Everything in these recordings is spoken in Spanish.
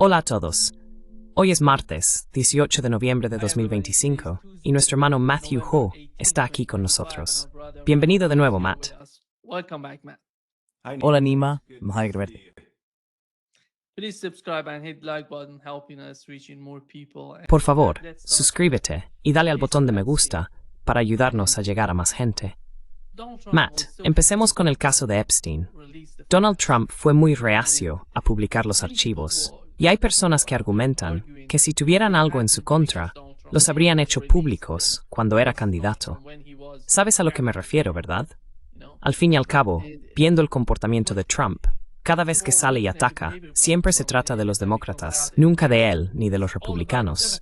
Hola a todos. Hoy es martes, 18 de noviembre de 2025, y nuestro hermano Matthew Ho está aquí con nosotros. Bienvenido de nuevo, Matt. Welcome back, Matt. Hola Nima, me alegra verte. Please subscribe and hit like button, helping us reaching more people. And Por favor, let's start. suscríbete y dale al botón de me gusta para ayudarnos a llegar a más gente. Donald Trump Matt, was so empecemos con el caso de Epstein. released the Donald Trump fue muy reacio a publicar los archivos, y hay personas que argumentan que si tuvieran algo en su contra, los habrían hecho públicos cuando era candidato. when he was, ¿Sabes a lo que me refiero, verdad? you know, Al fin y al cabo, viendo el comportamiento de Trump, cada vez que sale y ataca, siempre se trata de los demócratas, nunca de él ni de los republicanos.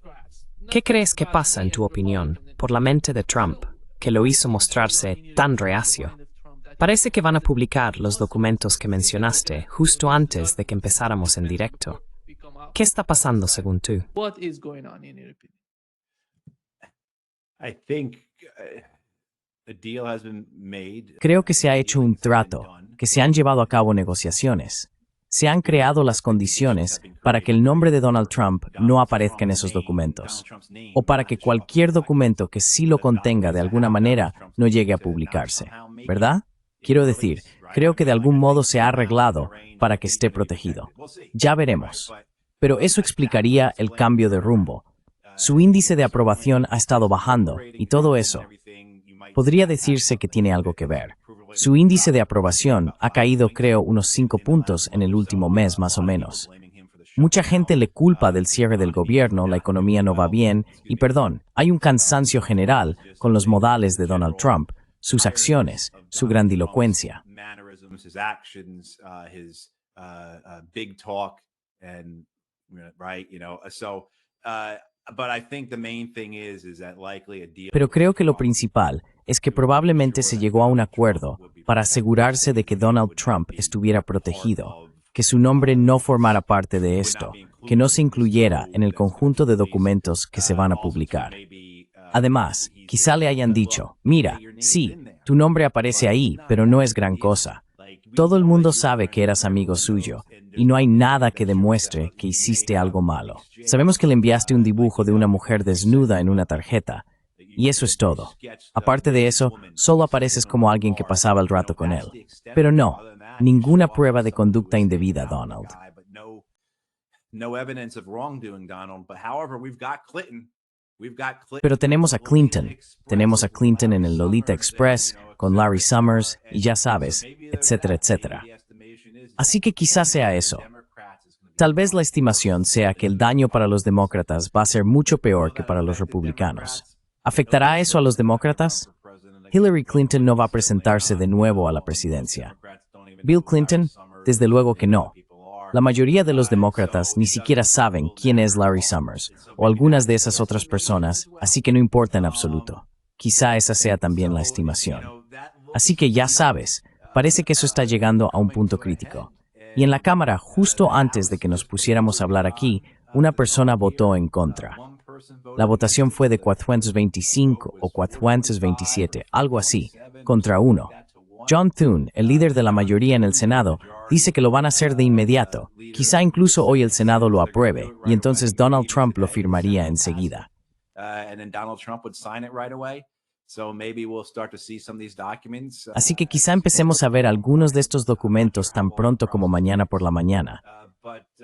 ¿Qué crees que pasa, en tu opinión, por la mente de Trump, que lo hizo mostrarse tan reacio? Parece que van a publicar los documentos que mencionaste justo antes de que empezáramos en directo. ¿Qué está pasando según tú? What is going on in your opinion? I think a deal has been made. Creo que se ha hecho un trato, que se han llevado a cabo negociaciones. Se han creado las condiciones para que el nombre de Donald Trump no aparezca en esos documentos, o para que cualquier documento que sí lo contenga de alguna manera no llegue a publicarse, ¿verdad? Quiero decir, creo que de algún modo se ha arreglado para que esté protegido. Ya veremos. Pero eso explicaría el cambio de rumbo. Su índice de aprobación ha estado bajando y todo eso podría decirse que tiene algo que ver. Su índice de aprobación ha caído, creo, unos 5 puntos en el último mes más o menos. Mucha gente le culpa del cierre del gobierno, la economía no va bien y, perdón, hay un cansancio general con los modales de Donald Trump, sus acciones, su grandilocuencia. His actions, his big talk, and right, but I think the main thing is that likely a deal. Pero creo que lo principal es que probablemente se llegó a un acuerdo para asegurarse de que Donald Trump estuviera protegido, que su nombre no formara parte de esto, que no se incluyera en el conjunto de documentos que se van a publicar. Además, quizá le hayan dicho, mira, sí, tu nombre aparece ahí, pero no es gran cosa. Todo el mundo sabe que eras amigo suyo, y no hay nada que demuestre que hiciste algo malo. Sabemos que le enviaste un dibujo de una mujer desnuda en una tarjeta, y eso es todo. Aparte de eso, solo apareces como alguien que pasaba el rato con él. Pero no, ninguna prueba de conducta indebida, Donald. No evidence of wrongdoing, Donald, but however, we've got Clinton. Pero tenemos a Clinton en el Lolita Express, con Larry Summers, y ya sabes, etcétera, etcétera. Así que quizás sea eso. Tal vez la estimación sea que el daño para los demócratas va a ser mucho peor que para los republicanos. ¿Afectará eso a los demócratas? Hillary Clinton no va a presentarse de nuevo a la presidencia. Bill Clinton, desde luego que no. La mayoría de los demócratas ni siquiera saben quién es Larry Summers o algunas de esas otras personas, así que no importa en absoluto. Quizá esa sea también la estimación. Así que ya sabes, parece que eso está llegando a un punto crítico. Y en la Cámara, justo antes de que nos pusiéramos a hablar aquí, una persona votó en contra. La votación fue de 425 o 427, algo así, contra 1. John Thune, el líder de la mayoría en el Senado, dice que lo van a hacer de inmediato. Quizá incluso hoy el Senado lo apruebe, y entonces Donald Trump lo firmaría enseguida. Así que quizá empecemos a ver algunos de estos documentos tan pronto como mañana por la mañana.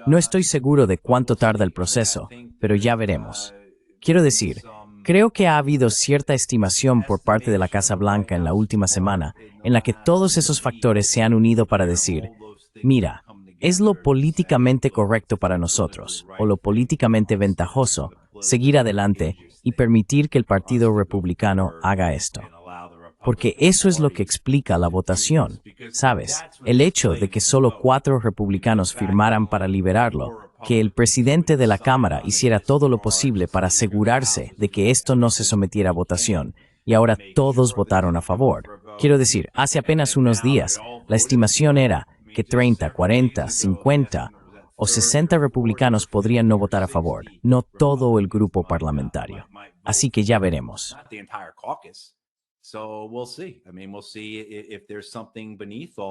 No estoy seguro de cuánto tarda el proceso, pero ya veremos. Quiero decir, creo que ha habido cierta estimación por parte de la Casa Blanca en la última semana, en la que todos esos factores se han unido para decir, mira, es lo políticamente correcto para nosotros, o lo políticamente ventajoso, seguir adelante y permitir que el Partido Republicano haga esto. Porque eso es lo que explica la votación, ¿sabes? El hecho de que solo 4 republicanos firmaran para liberarlo, que el presidente de la Cámara hiciera todo lo posible para asegurarse de que esto no se sometiera a votación, y ahora todos votaron a favor. Quiero decir, hace apenas unos días, la estimación era que 30, 40, 50 o 60 republicanos podrían no votar a favor, no todo el grupo parlamentario. Así que ya veremos.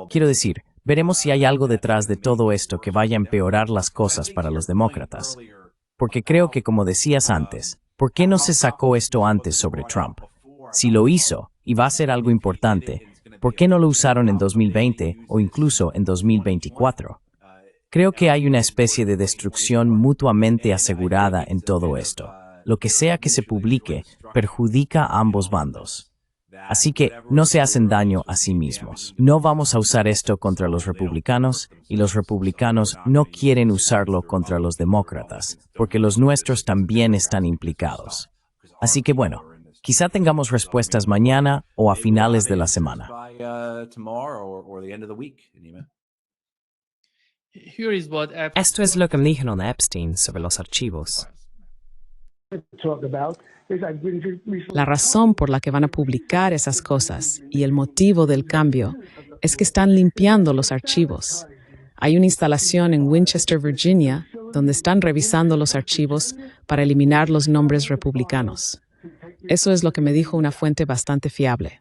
Quiero decir, veremos si hay algo detrás de todo esto que vaya a empeorar las cosas para los demócratas. Porque creo que, como decías antes, ¿por qué no se sacó esto antes sobre Trump? Si lo hizo, y va a ser algo importante, ¿por qué no lo usaron en 2020 o incluso en 2024? Creo que hay una especie de destrucción mutuamente asegurada en todo esto. Lo que sea que se publique perjudica a ambos bandos. Así que no se hacen daño a sí mismos. No vamos a usar esto contra los republicanos y los republicanos no quieren usarlo contra los demócratas, porque los nuestros también están implicados. Así que bueno, quizá tengamos respuestas mañana o a finales de la semana. Here is what Esto es lo que me dijeron de Epstein sobre los archivos. La razón por la que van a publicar esas cosas y el motivo del cambio es que están limpiando los archivos. Hay una instalación en Winchester, Virginia, donde están revisando los archivos para eliminar los nombres republicanos. Eso es lo que me dijo una fuente bastante fiable.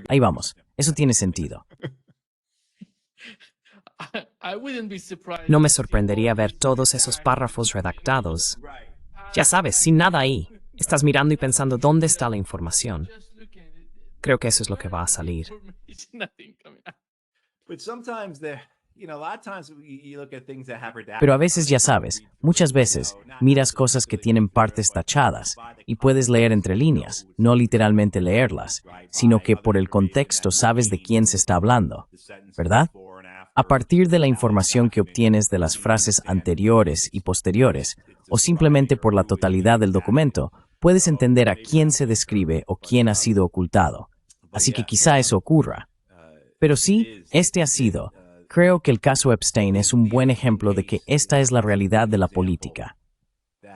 Ahí vamos, eso tiene sentido. I wouldn't be surprised. No me sorprendería ver todos esos párrafos redactados. Ya sabes, sin nada ahí. Estás mirando y pensando dónde está la información. Just looking at it, Creo que eso es lo que va a salir. it's nothing coming out. But sometimes a lot of times you look at things that have redacted. Pero a veces, ya sabes, muchas veces miras cosas que tienen partes tachadas y puedes leer entre líneas, no literalmente leerlas, sino que por el contexto sabes de quién se está hablando, ¿verdad? A partir de la información que obtienes de las frases anteriores y posteriores, o simplemente por la totalidad del documento, puedes entender a quién se describe o quién ha sido ocultado. Así que quizá eso ocurra. Pero sí, este ha sido. Creo que el caso Epstein es un buen ejemplo de que esta es la realidad de la política.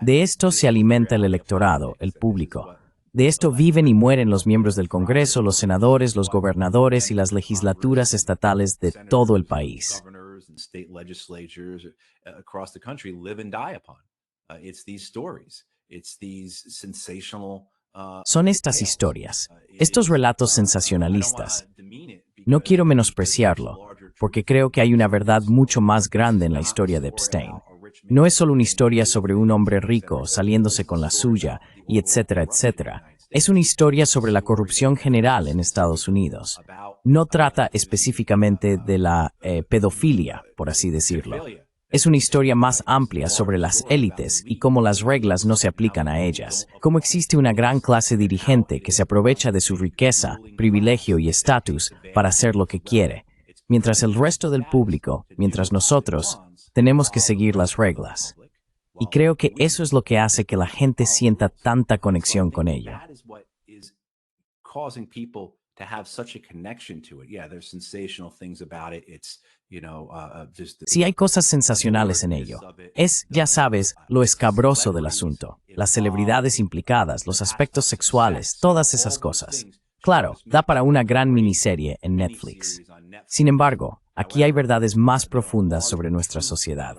De esto se alimenta el electorado, el público. De esto viven y mueren los miembros del Congreso, los senadores, los gobernadores y las legislaturas estatales de todo el país. Governors and state legislatures across the country live and die upon. It's these stories. It's these sensational. Son estas historias, estos relatos sensacionalistas. No quiero menospreciarlo, porque creo que hay una verdad mucho más grande en la historia de Epstein. No es solo una historia sobre un hombre rico saliéndose con la suya y etcétera, etcétera. Es una historia sobre la corrupción general en Estados Unidos. No trata específicamente de la pedofilia, por así decirlo. Es una historia más amplia sobre las élites y cómo las reglas no se aplican a ellas. Cómo existe una gran clase dirigente que se aprovecha de su riqueza, privilegio y estatus para hacer lo que quiere, mientras el resto del público, mientras nosotros, tenemos que seguir las reglas. Y creo que eso es lo que hace que la gente sienta tanta conexión con ello. To have such a connection to it. Yeah, there's sensational things about it. It's, just Sí hay cosas sensacionales en ello. Es, ya sabes, lo escabroso del asunto. Las celebridades implicadas, los aspectos sexuales, todas esas cosas. Claro, da para una gran miniserie en Netflix. Sin embargo, aquí hay verdades más profundas sobre nuestra sociedad.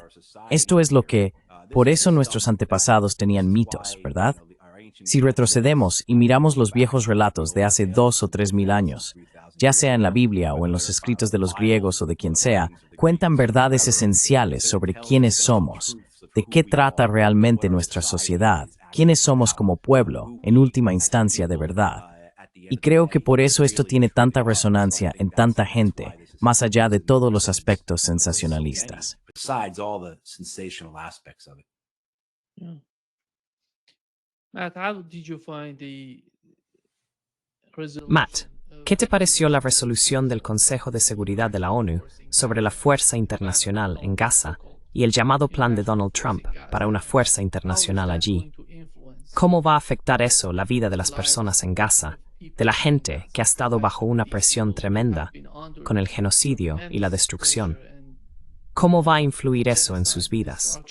Esto es lo que, por eso nuestros antepasados tenían mitos, ¿verdad? Si retrocedemos y miramos los viejos relatos de hace 2 o 3 mil años, ya sea en la Biblia o en los escritos de los griegos o de quien sea, cuentan verdades esenciales sobre quiénes somos, de qué trata realmente nuestra sociedad, quiénes somos como pueblo, en última instancia de verdad. Y creo que por eso esto tiene tanta resonancia en tanta gente, más allá de todos los aspectos sensacionalistas. besides all the sensational aspects of it. Yeah. Matt, how did you find the resolution? Matt, ¿qué te pareció la resolución del Consejo de Seguridad de la ONU sobre la fuerza internacional en Gaza y el llamado plan de Donald Trump para una fuerza internacional allí? ¿Cómo va a afectar eso la vida de las personas en Gaza, de la gente que ha estado bajo una presión tremenda con el genocidio y la destrucción? ¿Cómo va a influir eso en sus vidas?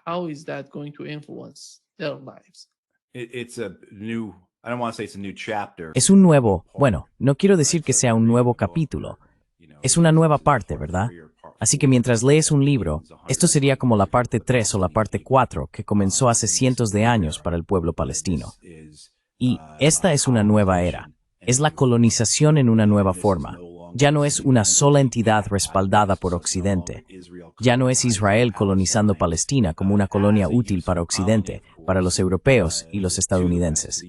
How is that going to influence their lives? It's a new, I don't want to say it's a new chapter. Es un nuevo, bueno, no quiero decir que sea un nuevo capítulo. Es una nueva parte, ¿verdad? Así que mientras lees un libro, esto sería como la parte 3 o la parte 4 que comenzó hace cientos de años para el pueblo palestino. Y esta es una nueva era. Es la colonización en una nueva forma. Ya no es una sola entidad respaldada por Occidente. Ya no es Israel colonizando Palestina como una colonia útil para Occidente, para los europeos y los estadounidenses.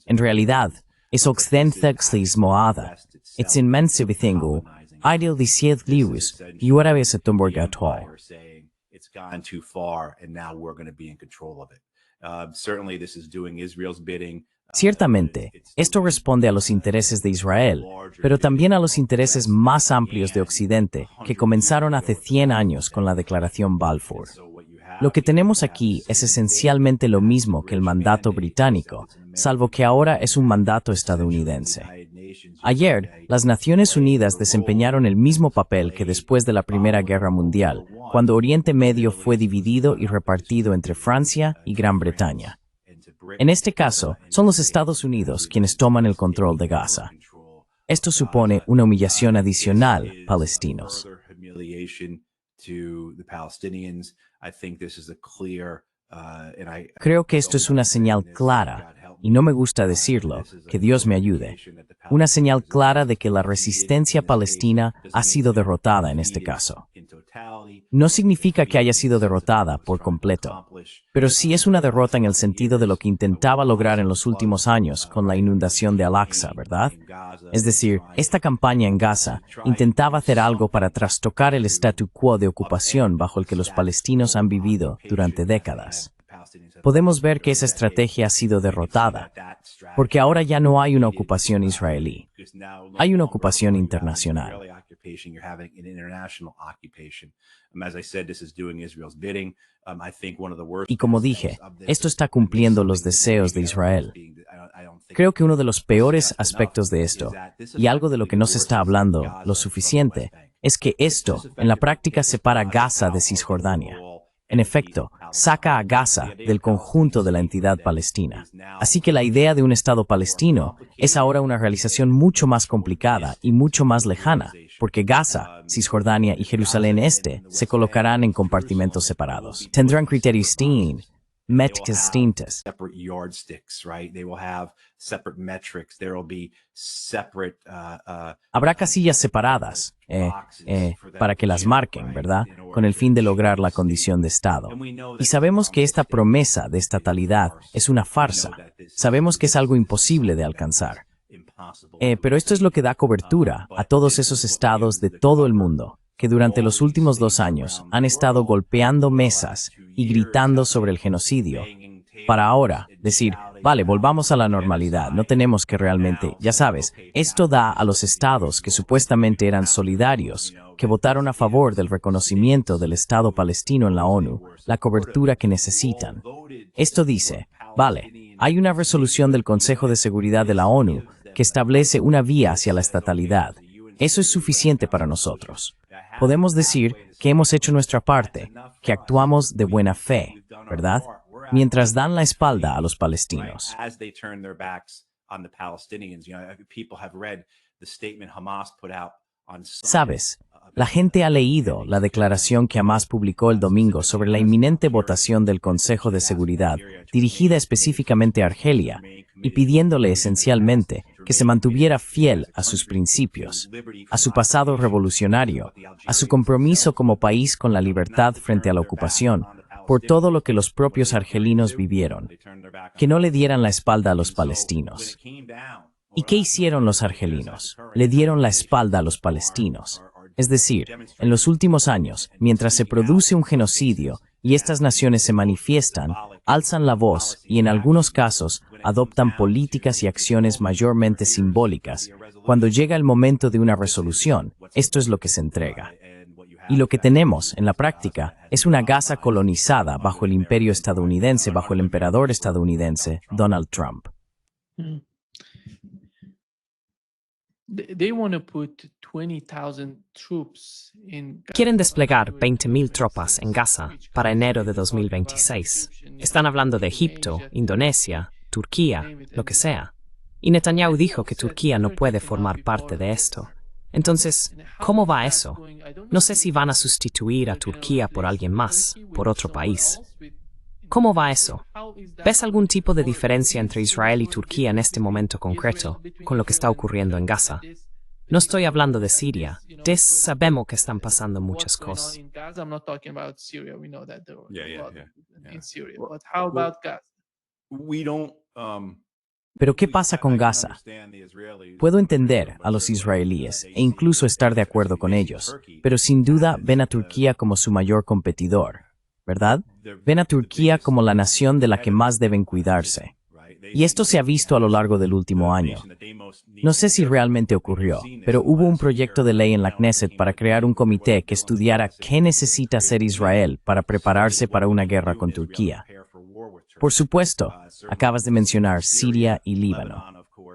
En realidad, es Occidentexlismoada. Es inmense betingu, ideal de Sied Lewis, y ahora ves a Tumborgatol. It's gone too far, and now we're going to be in control of it. Certainly, this is doing Israel's bidding. Ciertamente, esto responde a los intereses de Israel, pero también a los intereses más amplios de Occidente, que comenzaron hace 100 años con la Declaración Balfour. Lo que tenemos aquí es esencialmente lo mismo que el mandato británico, salvo que ahora es un mandato estadounidense. Ayer, las Naciones Unidas desempeñaron el mismo papel que después de la Primera Guerra Mundial, cuando Oriente Medio fue dividido y repartido entre Francia y Gran Bretaña. En este caso, son los Estados Unidos quienes toman el control de Gaza. Esto supone una humillación adicional a palestinos. Creo que esto es una señal clara, y no me gusta decirlo, que Dios me ayude, una señal clara de que la resistencia palestina ha sido derrotada en este caso. No significa que haya sido derrotada por completo, pero sí es una derrota en el sentido de lo que intentaba lograr en los últimos años con la inundación de Al-Aqsa, ¿verdad? Es decir, esta campaña en Gaza intentaba hacer algo para trastocar el statu quo de ocupación bajo el que los palestinos han vivido durante décadas. Podemos ver que esa estrategia ha sido derrotada, porque ahora ya no hay una ocupación israelí. Hay una ocupación internacional. Y como dije, esto está cumpliendo los deseos de Israel. Creo que uno de los peores aspectos de esto, y algo de lo que no se está hablando lo suficiente, es que esto, en la práctica, separa Gaza de Cisjordania. En efecto, saca a Gaza del conjunto de la entidad palestina. Así que la idea de un Estado palestino es ahora una realización mucho más complicada y mucho más lejana, porque Gaza, Cisjordania y Jerusalén Este se colocarán en compartimentos separados. Tendrán criterios métricas distintas. Habrá casillas separadas para que las marquen, ¿verdad? Con el fin de lograr la condición de Estado. Y sabemos que esta promesa de estatalidad es una farsa. Sabemos que es algo imposible de alcanzar. Pero esto es lo que da cobertura a todos esos estados de todo el mundo que durante los últimos 2 años han estado golpeando mesas y gritando sobre el genocidio, para ahora decir, vale, volvamos a la normalidad, no tenemos que realmente, ya sabes, esto da a los estados que supuestamente eran solidarios, que votaron a favor del reconocimiento del Estado palestino en la ONU, la cobertura que necesitan. Esto dice, vale, hay una resolución del Consejo de Seguridad de la ONU que establece una vía hacia la estatalidad. Eso es suficiente para nosotros. Podemos decir que hemos hecho nuestra parte, que actuamos de buena fe, ¿verdad? Mientras dan la espalda a los palestinos. Sabes, la gente ha leído la declaración que Hamás publicó el domingo sobre la inminente votación del Consejo de Seguridad, dirigida específicamente a Argelia, y pidiéndole esencialmente que se mantuviera fiel a sus principios, a su pasado revolucionario, a su compromiso como país con la libertad frente a la ocupación, por todo lo que los propios argelinos vivieron, que no le dieran la espalda a los palestinos. ¿Y qué hicieron los argelinos? Le dieron la espalda a los palestinos. Es decir, en los últimos años, mientras se produce un genocidio y estas naciones se manifiestan, alzan la voz y en algunos casos adoptan políticas y acciones mayormente simbólicas. Cuando llega el momento de una resolución, esto es lo que se entrega. Y lo que tenemos, en la práctica, es una Gaza colonizada bajo el imperio estadounidense, bajo el emperador estadounidense, Donald Trump. Quieren desplegar 20.000 tropas en Gaza para enero de 2026. Están hablando de Egipto, Indonesia, Turquía, lo que sea. Y Netanyahu dijo que Turquía no puede formar parte de esto. Entonces, ¿cómo va eso? No sé si van a sustituir a Turquía por alguien más, por otro país. ¿Cómo va eso? ¿Ves algún tipo de diferencia entre Israel y Turquía en este momento concreto con lo que está ocurriendo en Gaza? No estoy hablando de Siria. Sabemos que están pasando muchas cosas. I'm not talking about Syria. We know that there were Yeah, a yeah, lot yeah, in yeah. Syria. But how about Gaza? We don't. Pero ¿qué pasa con Gaza? Puedo entender a los israelíes e incluso estar de acuerdo con ellos, pero sin duda ven a Turquía como su mayor competidor, ¿verdad? Ven a Turquía como la nación de la que más deben cuidarse. Y esto se ha visto a lo largo del último año. No sé si realmente ocurrió, pero hubo un proyecto de ley en la Knesset para crear un comité que estudiara qué necesita hacer Israel para prepararse para una guerra con Turquía. Por supuesto, acabas de mencionar Siria y Líbano.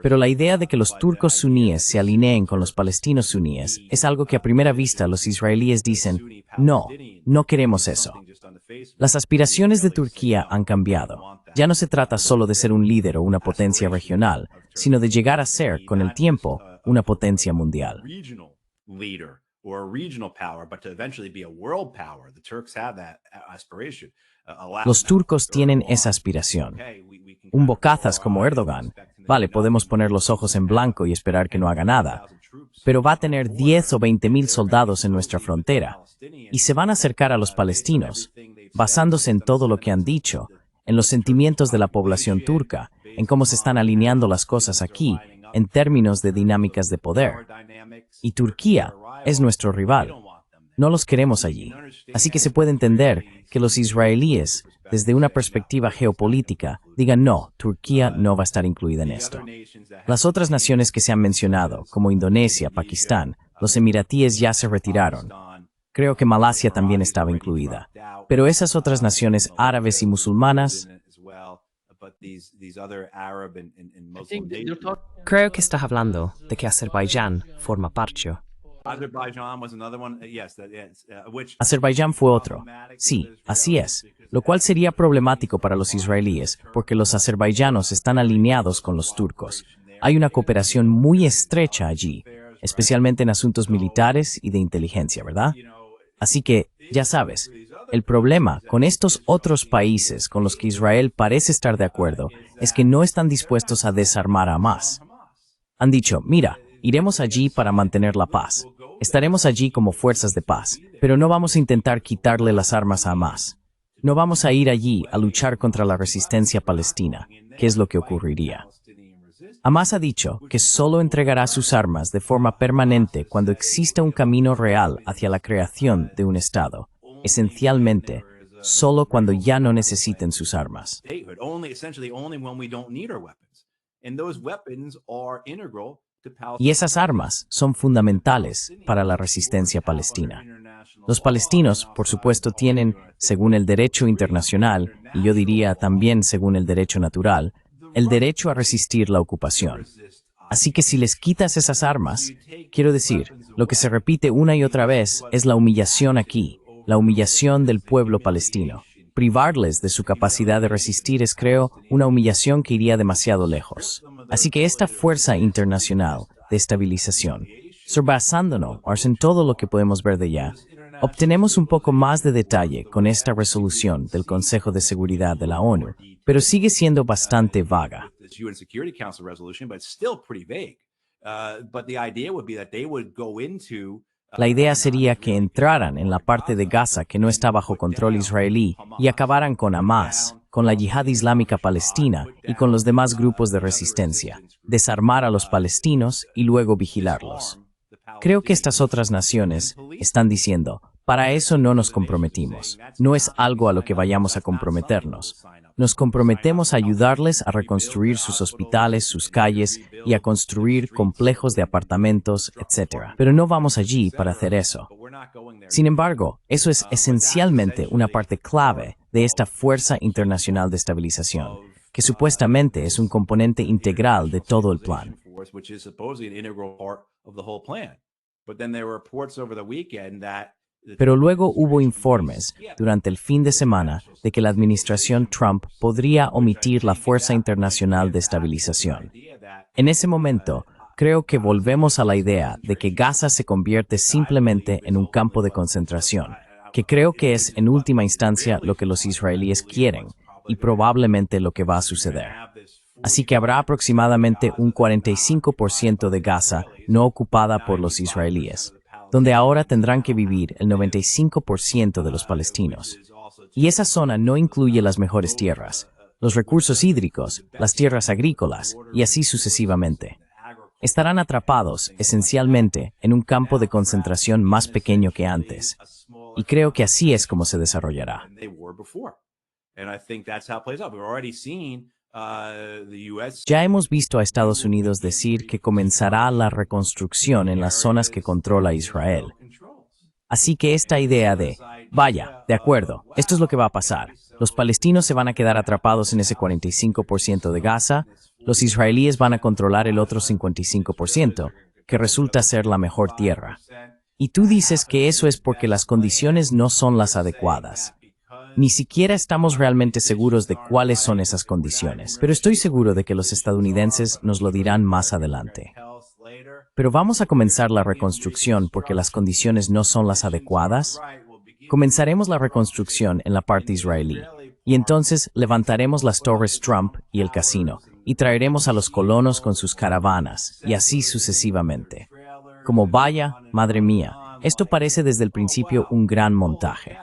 Pero la idea de que los turcos suníes se alineen con los palestinos suníes es algo que a primera vista los israelíes dicen, no, no queremos eso. Las aspiraciones de Turquía han cambiado. Ya no se trata solo de ser un líder o una potencia regional, sino de llegar a ser, con el tiempo, una potencia mundial. Los turcos tienen esa aspiración. Un bocazas como Erdogan, vale, podemos poner los ojos en blanco y esperar que no haga nada, pero va a tener 10 o 20,000 soldados en nuestra frontera y se van a acercar a los palestinos, basándose en todo lo que han dicho, en los sentimientos de la población turca, en cómo se están alineando las cosas aquí, en términos de dinámicas de poder. Y Turquía es nuestro rival. No los queremos allí. Así que se puede entender que los israelíes, desde una perspectiva geopolítica, digan no, Turquía no va a estar incluida en esto. Las otras naciones que se han mencionado, como Indonesia, Pakistán, los emiratíes ya se retiraron. Creo que Malasia también estaba incluida. Pero esas otras naciones árabes y musulmanas... I think that you're talking Creo que estás hablando de que Azerbaiyán forma parte. Azerbaiyán fue otro. Sí, así es. Lo cual sería problemático para los israelíes, porque los azerbaiyanos están alineados con los turcos. Hay una cooperación muy estrecha allí, especialmente en asuntos militares y de inteligencia, ¿verdad? Así que, ya sabes, el problema con estos otros países con los que Israel parece estar de acuerdo es que no están dispuestos a desarmar a Hamás. Han dicho, mira, iremos allí para mantener la paz. Estaremos allí como fuerzas de paz, pero no vamos a intentar quitarle las armas a Hamás. No vamos a ir allí a luchar contra la resistencia palestina, que es lo que ocurriría. Hamás ha dicho que solo entregará sus armas de forma permanente cuando exista un camino real hacia la creación de un Estado, esencialmente, solo cuando ya no necesiten sus armas. Y esas armas son fundamentales para la resistencia palestina. Los palestinos, por supuesto, tienen, según el derecho internacional, y yo diría también según el derecho natural, el derecho a resistir la ocupación. Así que si les quitas esas armas, quiero decir, lo que se repite una y otra vez es la humillación aquí, la humillación del pueblo palestino. Privarles de su capacidad de resistir es, creo, una humillación que iría demasiado lejos. Así que esta fuerza internacional de estabilización, basándonos en todo lo que podemos ver de ella, obtenemos un poco más de detalle con esta resolución del Consejo de Seguridad de la ONU, pero sigue siendo bastante vaga. La idea sería que entraran en la parte de Gaza que no está bajo control israelí y acabaran con Hamás, con la Yihad Islámica Palestina y con los demás grupos de resistencia, desarmar a los palestinos y luego vigilarlos. Creo que estas otras naciones están diciendo, para eso no nos comprometimos, no es algo a lo que vayamos a comprometernos. Nos comprometemos a ayudarles a reconstruir sus hospitales, sus calles y a construir complejos de apartamentos, etc. Pero no vamos allí para hacer eso. Sin embargo, eso es esencialmente una parte clave de esta fuerza internacional de estabilización, que supuestamente es un componente integral de todo el plan. Pero luego hubo informes durante el fin de semana de que la administración Trump podría omitir la Fuerza Internacional de Estabilización. En ese momento, creo que volvemos a la idea de que Gaza se convierte simplemente en un campo de concentración, que creo que es en última instancia lo que los israelíes quieren, y probablemente lo que va a suceder. Así que habrá aproximadamente un 45% de Gaza no ocupada por los israelíes, donde ahora tendrán que vivir el 95% de los palestinos. Y esa zona no incluye las mejores tierras, los recursos hídricos, las tierras agrícolas, y así sucesivamente. Estarán atrapados, esencialmente, en un campo de concentración más pequeño que antes. Y creo que así es como se desarrollará. Ya hemos visto a Estados Unidos decir que comenzará la reconstrucción en las zonas que controla Israel. Así que esta idea de, vaya, de acuerdo, esto es lo que va a pasar. Los palestinos se van a quedar atrapados en ese 45% de Gaza, los israelíes van a controlar el otro 55%, que resulta ser la mejor tierra. Y tú dices que eso es porque las condiciones no son las adecuadas. Ni siquiera estamos realmente seguros de cuáles son esas condiciones, pero estoy seguro de que los estadounidenses nos lo dirán más adelante. ¿Pero vamos a comenzar la reconstrucción porque las condiciones no son las adecuadas? Comenzaremos la reconstrucción en la parte israelí, y entonces levantaremos las torres Trump y el casino, y traeremos a los colonos con sus caravanas, y así sucesivamente. Como vaya, madre mía, esto parece desde el principio un gran montaje.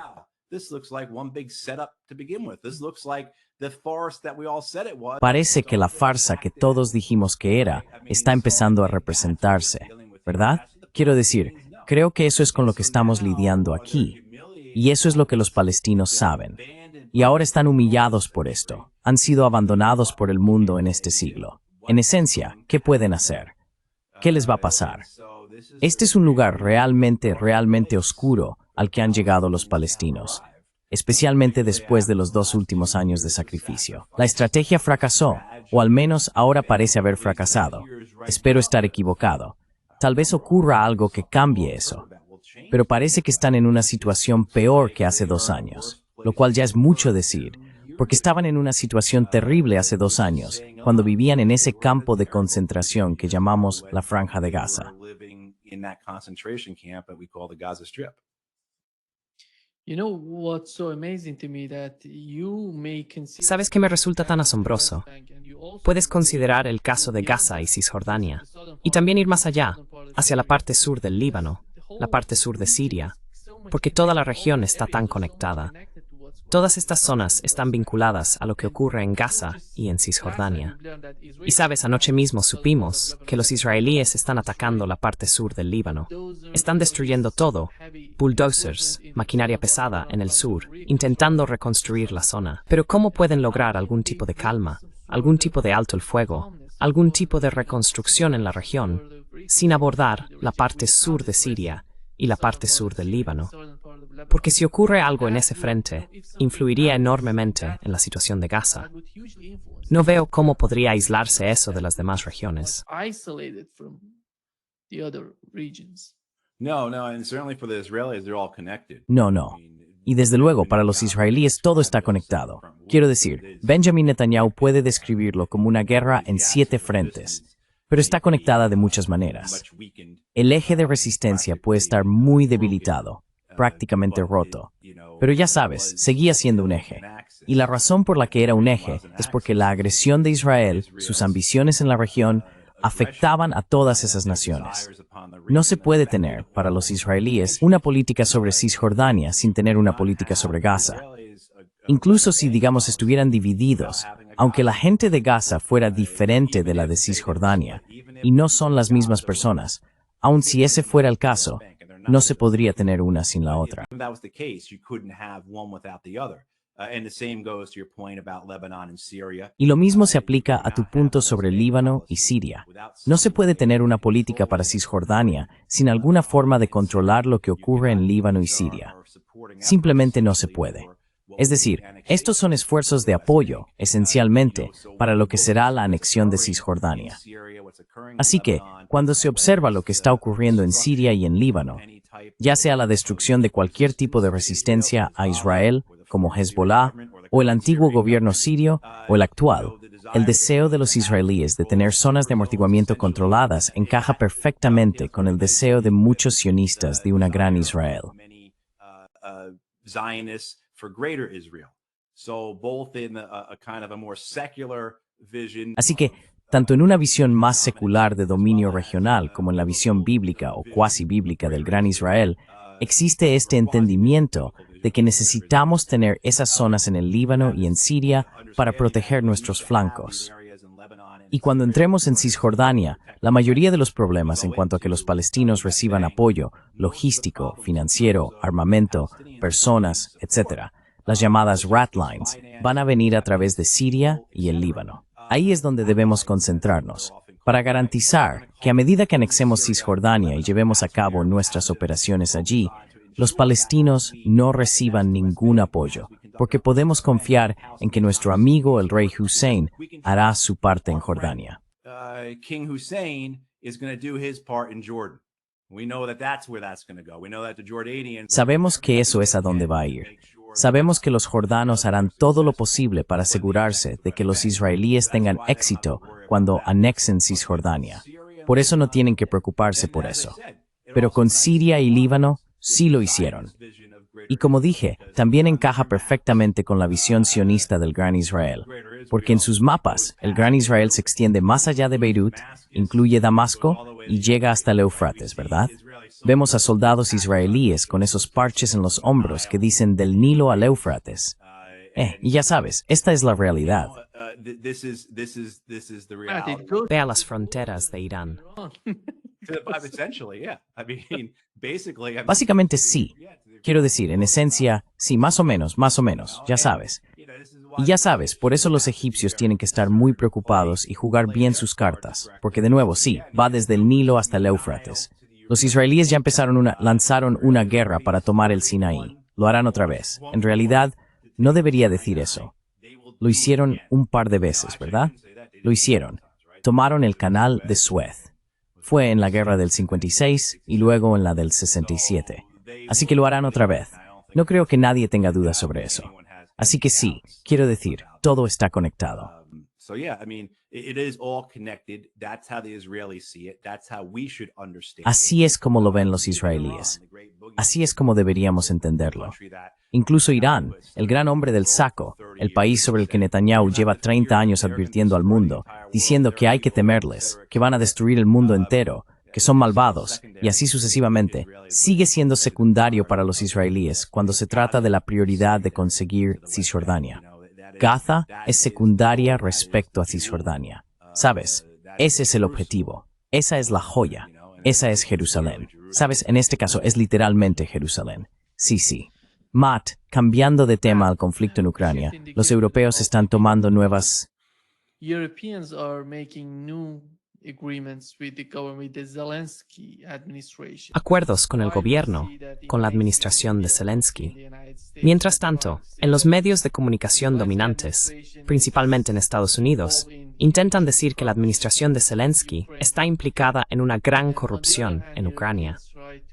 Parece que la farsa que todos dijimos que era está empezando a representarse, ¿verdad? Quiero decir, creo que eso es con lo que estamos lidiando aquí. Y eso es lo que los palestinos saben. Y ahora están humillados por esto. Han sido abandonados por el mundo en este siglo. En esencia, ¿qué pueden hacer? ¿Qué les va a pasar? Este es un lugar realmente oscuro al que han llegado los palestinos, especialmente después de los 2 últimos años de sacrificio. La estrategia fracasó, o al menos ahora parece haber fracasado. Espero estar equivocado. Tal vez ocurra algo que cambie eso. Pero parece que están en una situación peor que hace 2 años, lo cual ya es mucho decir, porque estaban en una situación terrible hace 2 años, cuando vivían en ese campo de concentración que llamamos la Franja de Gaza. ¿Sabes qué me resulta tan asombroso? Puedes considerar el caso de Gaza y Cisjordania, y también ir más allá, hacia la parte sur del Líbano, la parte sur de Siria, porque toda la región está tan conectada. Todas estas zonas están vinculadas a lo que ocurre en Gaza y en Cisjordania. Y sabes, anoche mismo supimos que los israelíes están atacando la parte sur del Líbano. Están destruyendo todo, bulldozers, maquinaria pesada en el sur, intentando reconstruir la zona. Pero ¿cómo pueden lograr algún tipo de calma, algún tipo de alto el fuego, algún tipo de reconstrucción en la región, sin abordar la parte sur de Siria y la parte sur del Líbano? Porque si ocurre algo en ese frente, influiría enormemente en la situación de Gaza. No veo cómo podría aislarse eso de las demás regiones. No. Y desde luego, para los israelíes todo está conectado. Quiero decir, Benjamin Netanyahu puede describirlo como una guerra en 7 frentes, pero está conectada de muchas maneras. El eje de resistencia puede estar muy debilitado, prácticamente roto. Pero ya sabes, seguía siendo un eje. Y la razón por la que era un eje es porque la agresión de Israel, sus ambiciones en la región, afectaban a todas esas naciones. No se puede tener, para los israelíes, una política sobre Cisjordania sin tener una política sobre Gaza. Incluso si, digamos, estuvieran divididos, aunque la gente de Gaza fuera diferente de la de Cisjordania, y no son las mismas personas, aun si ese fuera el caso, no se podría tener una sin la otra. Y lo mismo se aplica a tu punto sobre Líbano y Siria. No se puede tener una política para Cisjordania sin alguna forma de controlar lo que ocurre en Líbano y Siria. Simplemente no se puede. Es decir, estos son esfuerzos de apoyo, esencialmente, para lo que será la anexión de Cisjordania. Así que, cuando se observa lo que está ocurriendo en Siria y en Líbano, ya sea la destrucción de cualquier tipo de resistencia a Israel, como Hezbollah, o el antiguo gobierno sirio, o el actual, el deseo de los israelíes de tener zonas de amortiguamiento controladas encaja perfectamente con el deseo de muchos sionistas de una gran Israel. Así que, tanto en una visión más secular de dominio regional como en la visión bíblica o cuasi bíblica del Gran Israel, existe este entendimiento de que necesitamos tener esas zonas en el Líbano y en Siria para proteger nuestros flancos. Y cuando entremos en Cisjordania, la mayoría de los problemas en cuanto a que los palestinos reciban apoyo logístico, financiero, armamento, personas, etc., las llamadas rat lines, van a venir a través de Siria y el Líbano. Ahí es donde debemos concentrarnos, para garantizar que a medida que anexemos Cisjordania y llevemos a cabo nuestras operaciones allí, los palestinos no reciban ningún apoyo, porque podemos confiar en que nuestro amigo el rey Hussein hará su parte en Jordania. King Hussein is going to do his part in Jordan. We know that that's where that's going to go. We know that the Jordanians. Sabemos que eso es a donde va a ir. Sabemos que los jordanos harán todo lo posible para asegurarse de que los israelíes tengan éxito cuando anexen Cisjordania. Por eso no tienen que preocuparse por eso. Pero con Siria y Líbano sí lo hicieron. Y como dije, también encaja perfectamente con la visión sionista del Gran Israel, porque en sus mapas, el Gran Israel se extiende más allá de Beirut, incluye Damasco y llega hasta el Éufrates, ¿verdad? Vemos a soldados israelíes con esos parches en los hombros que dicen del Nilo al Éufrates. Y ya sabes, esta es la realidad. Ve a las fronteras de Irán. Básicamente sí. Quiero decir, en esencia, sí, más o menos, ya sabes. Y ya sabes, por eso los egipcios tienen que estar muy preocupados y jugar bien sus cartas, porque de nuevo, sí, va desde el Nilo hasta el Éufrates. Los israelíes ya lanzaron una guerra para tomar el Sinaí. Lo harán otra vez. En realidad, no debería decir eso. Lo hicieron un par de veces, ¿verdad? Lo hicieron. Tomaron el canal de Suez. Fue en la guerra del 56 y luego en la del 67. Así que lo harán otra vez. No creo que nadie tenga dudas sobre eso. Así que sí, quiero decir, todo está conectado. Así es como lo ven los israelíes. Así es como deberíamos entenderlo. Incluso Irán, el gran hombre del saco, el país sobre el que Netanyahu lleva 30 años advirtiendo al mundo, diciendo que hay que temerles, que van a destruir el mundo entero, que son malvados, y así sucesivamente, sigue siendo secundario para los israelíes cuando se trata de la prioridad de conseguir Cisjordania. Gaza es secundaria respecto a Cisjordania. ¿Sabes? Ese es el objetivo. Esa es la joya. Esa es Jerusalén. ¿Sabes? En este caso es literalmente Jerusalén. Sí. Matt, cambiando de tema al conflicto en Ucrania, los europeos están tomando nuevas... Europeans are making new agreements with the government, the Zelensky administration. Acuerdos con el gobierno, con la administración de Zelensky. Mientras tanto, en los medios de comunicación dominantes, principalmente en Estados Unidos, intentan decir que la administración de Zelensky está implicada en una gran corrupción en Ucrania.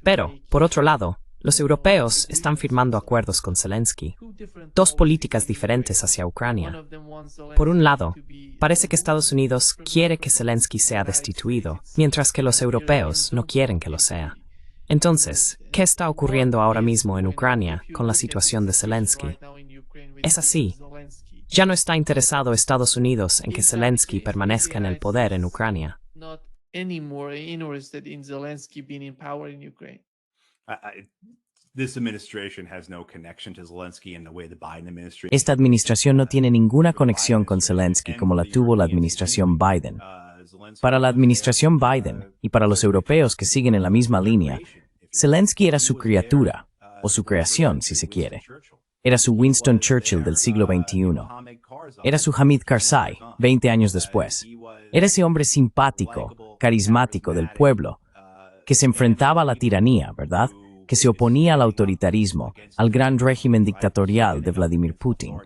Pero, por otro lado, los europeos están firmando acuerdos con Zelensky. Dos políticas diferentes hacia Ucrania. Por un lado, parece que Estados Unidos quiere que Zelensky sea destituido, mientras que los europeos no quieren que lo sea. Entonces, ¿qué está ocurriendo ahora mismo en Ucrania con la situación de Zelensky? Es así. Ya no está interesado Estados Unidos en que Zelensky permanezca en el poder en Ucrania. Esta administración no tiene ninguna conexión con Zelensky como la tuvo la administración Biden. Para la administración Biden y para los europeos que siguen en la misma línea, Zelensky era su criatura, o su creación, si se quiere. Era su Winston Churchill del siglo XXI. Era su Hamid Karzai, 20 años después. Era ese hombre simpático, carismático del pueblo, que se enfrentaba a la tiranía, ¿verdad? Que se oponía al autoritarismo, al gran régimen dictatorial de Vladimir Putin.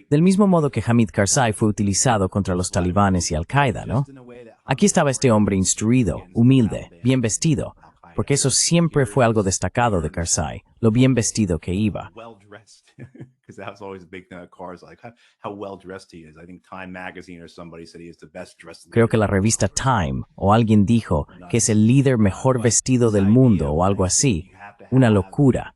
Del mismo modo que Hamid Karzai fue utilizado contra los talibanes y Al-Qaeda, ¿no? Aquí estaba este hombre instruido, humilde, bien vestido, porque eso siempre fue algo destacado de Karzai, lo bien vestido que iba. Creo que la revista Time o alguien dijo que es el líder mejor vestido del mundo o algo así. Una locura.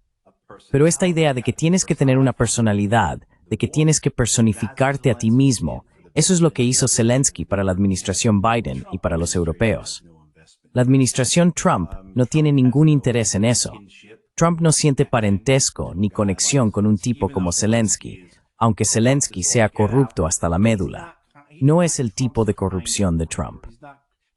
Pero esta idea de que tienes que tener una personalidad, de que tienes que personificarte a ti mismo. Eso es lo que hizo Zelensky para la administración Biden y para los europeos. La administración Trump no tiene ningún interés en eso. Trump no siente parentesco ni conexión con un tipo como Zelensky, aunque Zelensky sea corrupto hasta la médula. No es el tipo de corrupción de Trump.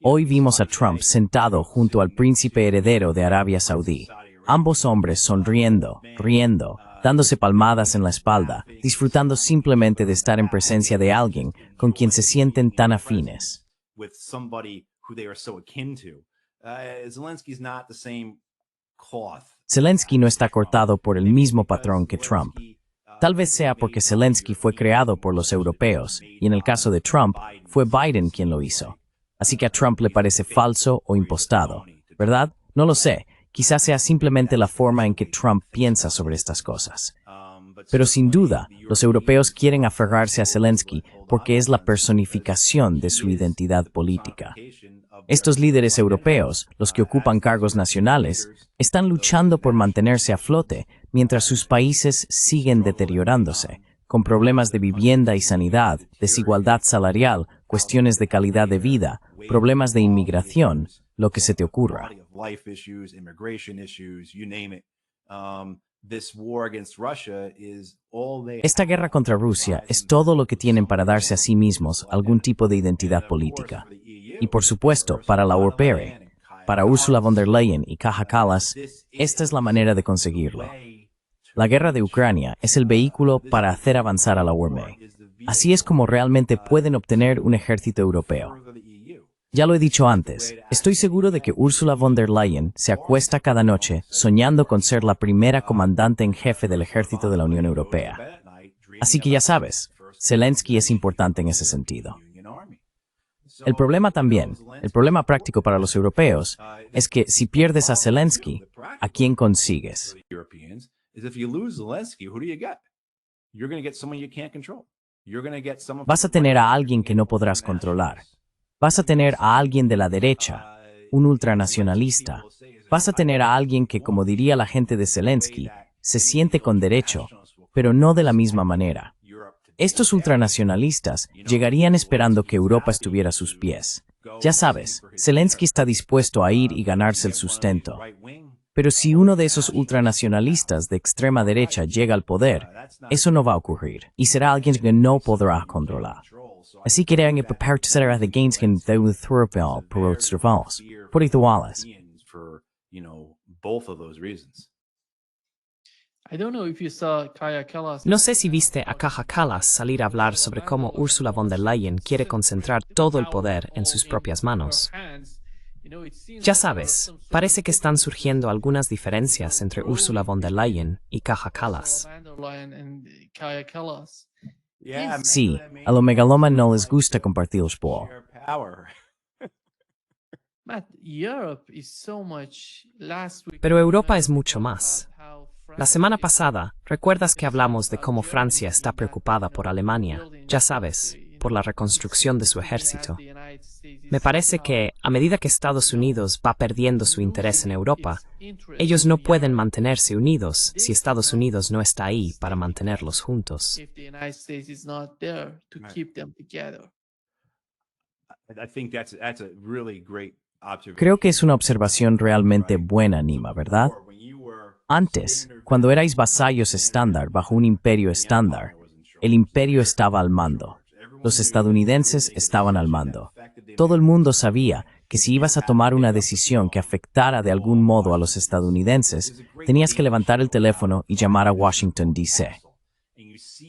Hoy vimos a Trump sentado junto al príncipe heredero de Arabia Saudí. Ambos hombres sonriendo, riendo, dándose palmadas en la espalda, disfrutando simplemente de estar en presencia de alguien con quien se sienten tan afines. Zelensky no está cortado por el mismo patrón que Trump. Tal vez sea porque Zelensky fue creado por los europeos y en el caso de Trump fue Biden quien lo hizo. Así que a Trump le parece falso o impostado, ¿verdad? No lo sé. Quizás sea simplemente la forma en que Trump piensa sobre estas cosas. Pero sin duda, los europeos quieren aferrarse a Zelensky porque es la personificación de su identidad política. Estos líderes europeos, los que ocupan cargos nacionales, están luchando por mantenerse a flote mientras sus países siguen deteriorándose, con problemas de vivienda y sanidad, desigualdad salarial, cuestiones de calidad de vida, problemas de inmigración, lo que se te ocurra. Esta guerra contra Rusia es todo lo que tienen para darse a sí mismos algún tipo de identidad política. Y por supuesto, para la URPR, para Ursula von der Leyen y Kaja Kallas, esta es la manera de conseguirlo. La guerra de Ucrania es el vehículo para hacer avanzar a la URME. Así es como realmente pueden obtener un ejército europeo. Ya lo he dicho antes, estoy seguro de que Ursula von der Leyen se acuesta cada noche soñando con ser la primera comandante en jefe del ejército de la Unión Europea. Así que ya sabes, Zelensky es importante en ese sentido. El problema también, el problema práctico para los europeos, es que si pierdes a Zelensky, ¿a quién consigues? Vas a tener a alguien que no podrás controlar. Vas a tener a alguien de la derecha, un ultranacionalista. Vas a tener a alguien que, como diría la gente de Zelensky, se siente con derecho, pero no de la misma manera. Estos ultranacionalistas llegarían esperando que Europa estuviera a sus pies. Ya sabes, Zelensky está dispuesto a ir y ganarse el sustento. Pero si uno de esos ultranacionalistas de extrema derecha llega al poder, eso no va a ocurrir, y será alguien que no podrá controlar. Así que deben prepararse a de gains que deben thurpel por observados, por iguales. No sé si viste a Kaja Kallas salir a hablar sobre cómo Ursula von der Leyen quiere concentrar todo el poder en sus propias manos. Ya sabes, parece que están surgiendo algunas diferencias entre Ursula von der Leyen y Kaja Kallas. Sí, a los megalómanos no les gusta compartir el poder. Pero Europa es mucho más. La semana pasada, ¿recuerdas que hablamos de cómo Francia está preocupada por Alemania? Ya sabes, por la reconstrucción de su ejército. Me parece que, a medida que Estados Unidos va perdiendo su interés en Europa, ellos no pueden mantenerse unidos si Estados Unidos no está ahí para mantenerlos juntos. Creo que es una observación realmente buena, Nima, ¿verdad? Antes, cuando erais vasallos estándar bajo un imperio estándar, el imperio estaba al mando. Los estadounidenses estaban al mando. Todo el mundo sabía que si ibas a tomar una decisión que afectara de algún modo a los estadounidenses, tenías que levantar el teléfono y llamar a Washington, D.C.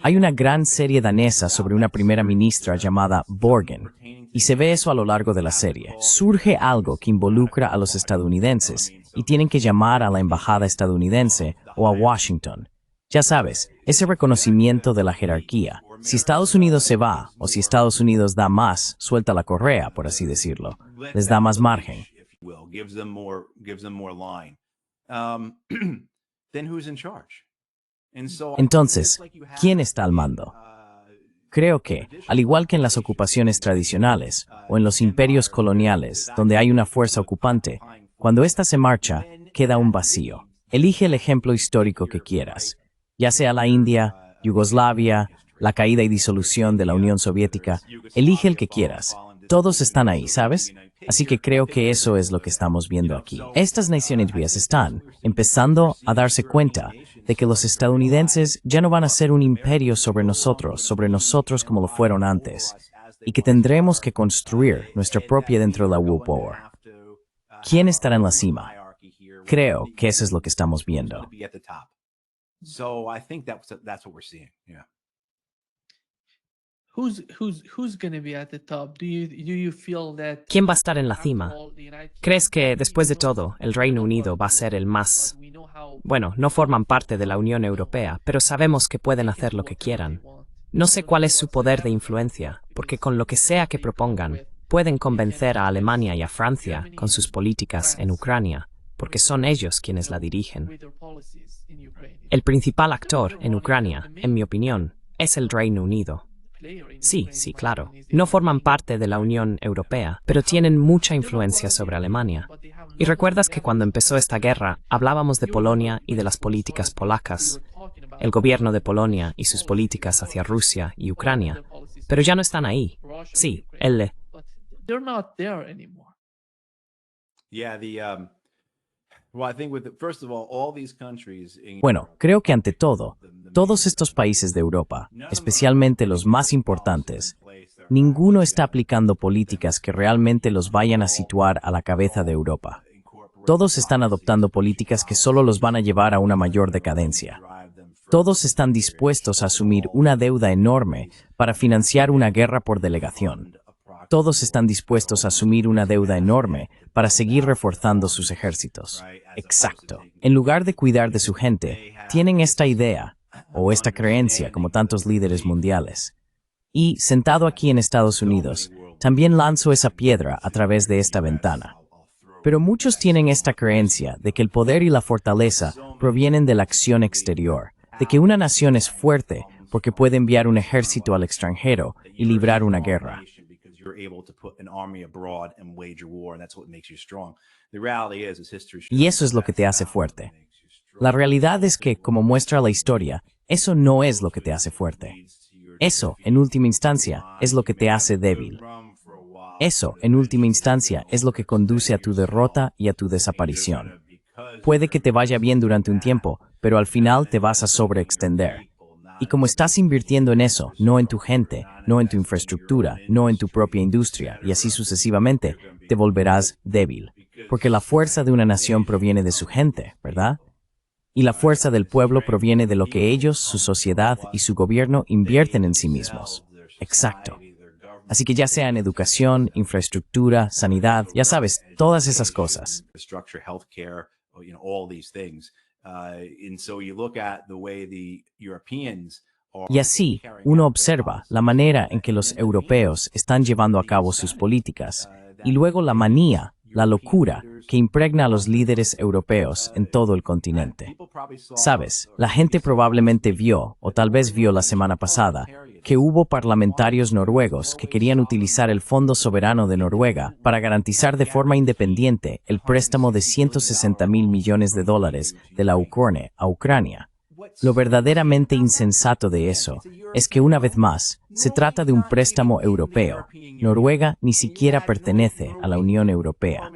Hay una gran serie danesa sobre una primera ministra llamada Borgen, y se ve eso a lo largo de la serie. Surge algo que involucra a los estadounidenses y tienen que llamar a la embajada estadounidense o a Washington. Ya sabes, ese reconocimiento de la jerarquía. Si Estados Unidos se va, o si Estados Unidos da más, suelta la correa, por así decirlo, les da más margen. Entonces, ¿quién está al mando? Creo que, al igual que en las ocupaciones tradicionales, o en los imperios coloniales, donde hay una fuerza ocupante, cuando ésta se marcha, queda un vacío. Elige el ejemplo histórico que quieras, ya sea la India, Yugoslavia, la caída y disolución de la Unión Soviética, elige el que quieras. Todos están ahí, ¿sabes? Así que creo que eso es lo que estamos viendo aquí. Estas naciones viejas están empezando a darse cuenta de que los estadounidenses ya no van a ser un imperio sobre nosotros como lo fueron antes, y que tendremos que construir nuestra propia dentro de la World War. ¿Quién estará en la cima? Creo que eso es lo que estamos viendo. So I think that's what we're seeing. Yeah. Who's going to be at the top? Do you feel that ¿Quién va a estar en la cima? ¿Crees que, después de todo, el Reino Unido va a ser el más... Bueno, no forman parte de la Unión Europea, pero sabemos que pueden hacer lo que quieran. No sé cuál es su poder de influencia, porque con lo que sea que propongan, pueden convencer a Alemania y a Francia con sus políticas en Ucrania, porque son ellos quienes la dirigen. El principal actor en Ucrania, en mi opinión, es el Reino Unido. Sí, claro. No forman parte de la Unión Europea, pero tienen mucha influencia sobre Alemania. Y recuerdas que cuando empezó esta guerra, hablábamos de Polonia y de las políticas polacas, el gobierno de Polonia y sus políticas hacia Rusia y Ucrania, pero ya no están ahí. Sí, they're not there anymore? Yeah, well, I think first of all these countries Bueno, creo que ante todo, todos estos países de Europa, especialmente los más importantes, ninguno está aplicando políticas que realmente los vayan a situar a la cabeza de Europa. Todos están adoptando políticas que solo los van a llevar a una mayor decadencia. Todos están dispuestos a asumir una deuda enorme para financiar una guerra por delegación. Todos están dispuestos a asumir una deuda enorme para seguir reforzando sus ejércitos. Exacto. En lugar de cuidar de su gente, tienen esta idea, o esta creencia, como tantos líderes mundiales. Y, sentado aquí en Estados Unidos, también lanzo esa piedra a través de esta ventana. Pero muchos tienen esta creencia de que el poder y la fortaleza provienen de la acción exterior, de que una nación es fuerte porque puede enviar un ejército al extranjero y librar una guerra. Y eso es lo que te hace fuerte. La realidad es que, como muestra la historia, eso no es lo que te hace fuerte. Eso, en última instancia, es lo que te hace débil. Eso, en última instancia, es lo que conduce a tu derrota y a tu desaparición. Puede que te vaya bien durante un tiempo, pero al final te vas a sobreextender. Y como estás invirtiendo en eso, no en tu gente, no en tu infraestructura, no en tu propia industria, y así sucesivamente, te volverás débil. Porque la fuerza de una nación proviene de su gente, ¿verdad? Y la fuerza del pueblo proviene de lo que ellos, su sociedad y su gobierno invierten en sí mismos. Exacto. Así que ya sea en educación, infraestructura, sanidad, ya sabes, todas esas cosas. Y así, uno observa la manera en que los europeos están llevando a cabo sus políticas, y luego la manía, la locura que impregna a los líderes europeos en todo el continente. Sabes, la gente probablemente vio, o tal vez vio la semana pasada, que hubo parlamentarios noruegos que querían utilizar el Fondo Soberano de Noruega para garantizar de forma independiente el préstamo de $160 mil millones de la UCORNE a Ucrania. Lo verdaderamente insensato de eso es que, una vez más, se trata de un préstamo europeo. Noruega ni siquiera pertenece a la Unión Europea.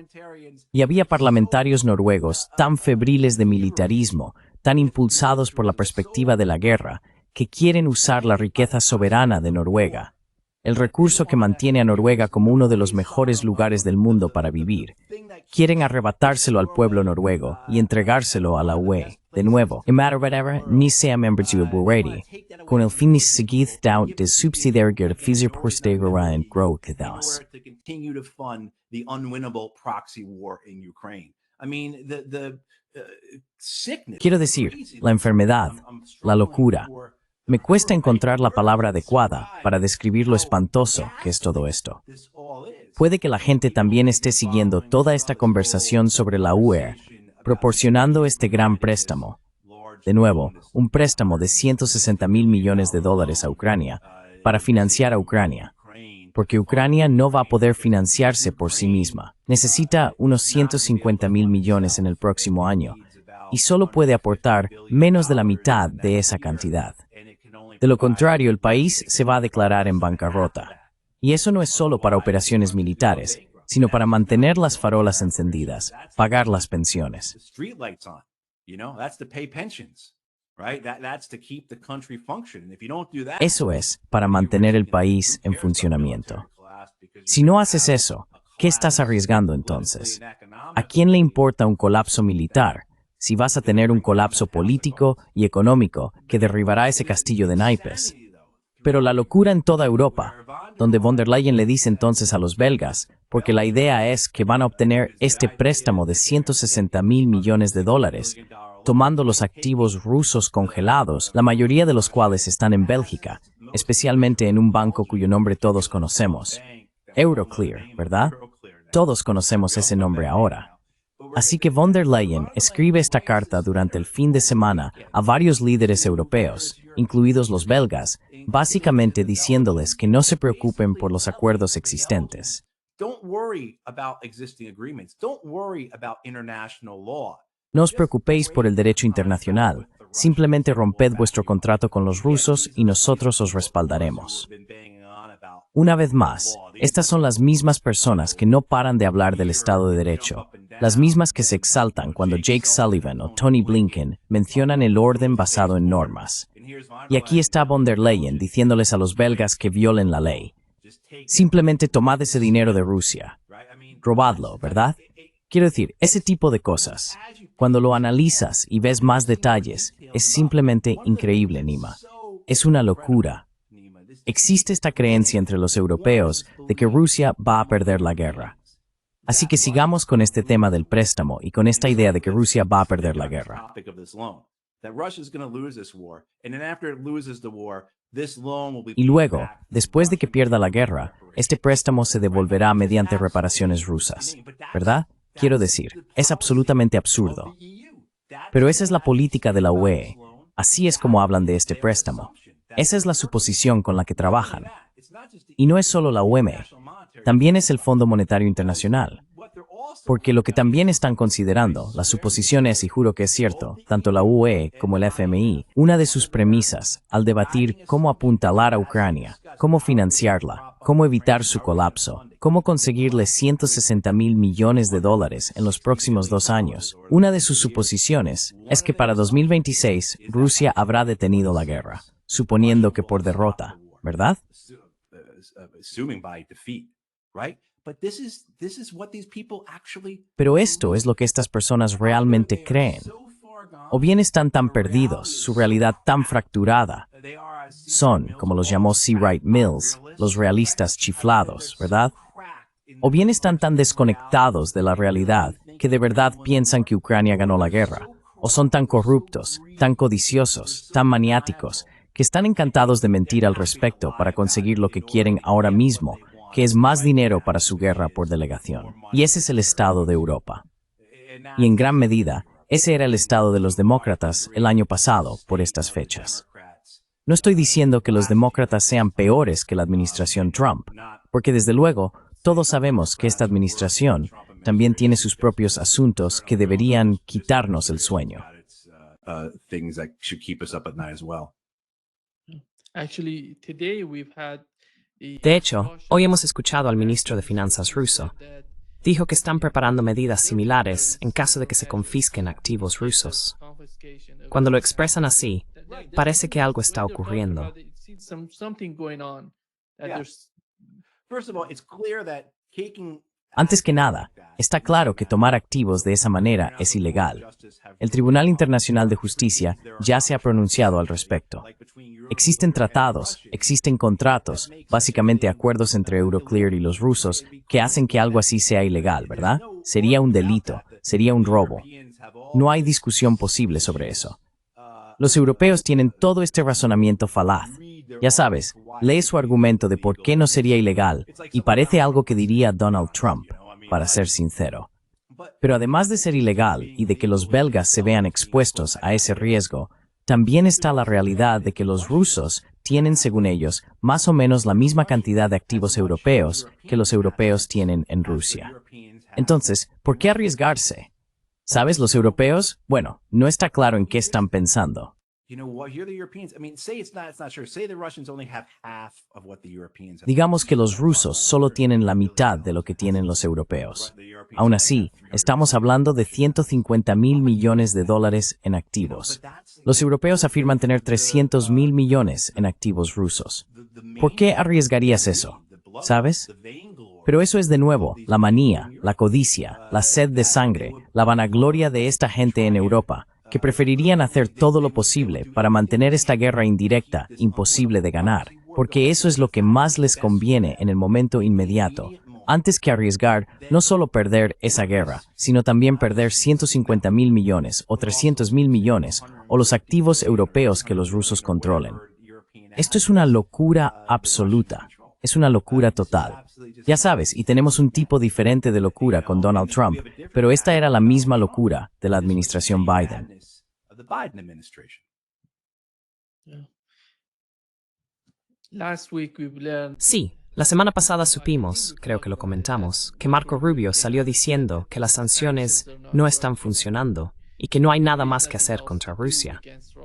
Y había parlamentarios noruegos tan febriles de militarismo, tan impulsados por la perspectiva de la guerra, que quieren usar la riqueza soberana de Noruega, el recurso que mantiene a Noruega como uno de los mejores lugares del mundo para vivir. Quieren arrebatárselo al pueblo noruego y entregárselo a la UE. De nuevo, ni sea miembro de Burredi, con el fin de seguir dando de subsidiariedad física en growth. Quiero decir, la enfermedad, la locura. Me cuesta encontrar la palabra adecuada para describir lo espantoso que es todo esto. Puede que la gente también esté siguiendo toda esta conversación sobre la UE, proporcionando este gran préstamo. De nuevo, un préstamo de $160 mil millones a Ucrania, para financiar a Ucrania. Porque Ucrania no va a poder financiarse por sí misma. Necesita unos $150 mil millones en el próximo año, y solo puede aportar menos de la mitad de esa cantidad. De lo contrario, el país se va a declarar en bancarrota. Y eso no es solo para operaciones militares, sino para mantener las farolas encendidas, pagar las pensiones. Eso es, para mantener el país en funcionamiento. Si no haces eso, ¿qué estás arriesgando entonces? ¿A quién le importa un colapso militar si vas a tener un colapso político y económico que derribará ese castillo de naipes? Pero la locura en toda Europa, donde von der Leyen le dice entonces a los belgas, porque la idea es que van a obtener este préstamo de 160.000 millones de dólares, tomando los activos rusos congelados, la mayoría de los cuales están en Bélgica, especialmente en un banco cuyo nombre todos conocemos. Euroclear, ¿verdad? Todos conocemos ese nombre ahora. Así que von der Leyen escribe esta carta durante el fin de semana a varios líderes europeos, incluidos los belgas, básicamente diciéndoles que no se preocupen por los acuerdos existentes. No os preocupéis por el derecho internacional, simplemente romped vuestro contrato con los rusos y nosotros os respaldaremos. Una vez más, estas son las mismas personas que no paran de hablar del Estado de Derecho, las mismas que se exaltan cuando Jake Sullivan o Tony Blinken mencionan el orden basado en normas. Y aquí está von der Leyen diciéndoles a los belgas que violen la ley. Simplemente tomad ese dinero de Rusia. Robadlo, ¿verdad? Quiero decir, ese tipo de cosas. Cuando lo analizas y ves más detalles, es simplemente increíble, Nima. Es una locura. Existe esta creencia entre los europeos de que Rusia va a perder la guerra. Así que sigamos con este tema del préstamo y con esta idea de que Rusia va a perder la guerra. Y luego, después de que pierda la guerra, este préstamo se devolverá mediante reparaciones rusas, ¿verdad? Quiero decir, es absolutamente absurdo. Pero esa es la política de la UE. Así es como hablan de este préstamo. Esa es la suposición con la que trabajan. Y no es solo la UEM, también es el Fondo Monetario Internacional. Porque lo que también están considerando, la suposición es, y juro que es cierto, tanto la UE como el FMI, una de sus premisas al debatir cómo apuntalar a Ucrania, cómo financiarla, cómo evitar su colapso, cómo conseguirle 160.000 millones de dólares en los próximos 2 años. Una de sus suposiciones es que para 2026 Rusia habrá detenido la guerra, suponiendo que por derrota, ¿verdad? Pero esto es lo que estas personas realmente creen. O bien están tan perdidos, su realidad tan fracturada. Son, como los llamó C. Wright Mills, los realistas chiflados, ¿verdad? O bien están tan desconectados de la realidad que de verdad piensan que Ucrania ganó la guerra. O son tan corruptos, tan codiciosos, tan maniáticos, que están encantados de mentir al respecto para conseguir lo que quieren ahora mismo, que es más dinero para su guerra por delegación. Y ese es el estado de Europa. Y en gran medida, ese era el estado de los demócratas el año pasado por estas fechas. No estoy diciendo que los demócratas sean peores que la administración Trump, porque desde luego, todos sabemos que esta administración también tiene sus propios asuntos que deberían quitarnos el sueño. De hecho, hoy hemos escuchado al ministro de Finanzas ruso. Dijo que están preparando medidas similares en caso de que se confisquen activos rusos. Cuando lo expresan así, parece que algo está ocurriendo. Antes que nada, está claro que tomar activos de esa manera es ilegal. El Tribunal Internacional de Justicia ya se ha pronunciado al respecto. Existen tratados, existen contratos, básicamente acuerdos entre Euroclear y los rusos, que hacen que algo así sea ilegal, ¿verdad? Sería un delito, sería un robo. No hay discusión posible sobre eso. Los europeos tienen todo este razonamiento falaz. Ya sabes, lee su argumento de por qué no sería ilegal y parece algo que diría Donald Trump, para ser sincero. Pero además de ser ilegal y de que los belgas se vean expuestos a ese riesgo, también está la realidad de que los rusos tienen, según ellos, más o menos la misma cantidad de activos europeos que los europeos tienen en Rusia. Entonces, ¿por qué arriesgarse? ¿Sabes, los europeos? Bueno, no está claro en qué están pensando. you know what, you're the Europeans. I mean, say it's not sure. Say the Russians only have half of what the Europeans have. Digamos que los rusos solo tienen la mitad de lo que tienen los europeos. Aún así, estamos hablando de 150.000 millones de dólares en activos. Los europeos afirman tener 300.000 millones en activos rusos. ¿Por qué arriesgarías eso? ¿Sabes? Pero eso es de nuevo la manía, la codicia, la sed de sangre, la vanagloria de esta gente en Europa, que preferirían hacer todo lo posible para mantener esta guerra indirecta imposible de ganar, porque eso es lo que más les conviene en el momento inmediato, antes que arriesgar no solo perder esa guerra, sino también perder 150.000 millones o 300.000 millones o los activos europeos que los rusos controlen. Esto es una locura absoluta, es una locura total. Ya sabes, y tenemos un tipo diferente de locura con Donald Trump, pero esta era la misma locura de la administración Biden. Sí, la semana pasada supimos, creo que lo comentamos, que Marco Rubio salió diciendo que las sanciones no están funcionando y que no hay nada más que hacer contra Rusia.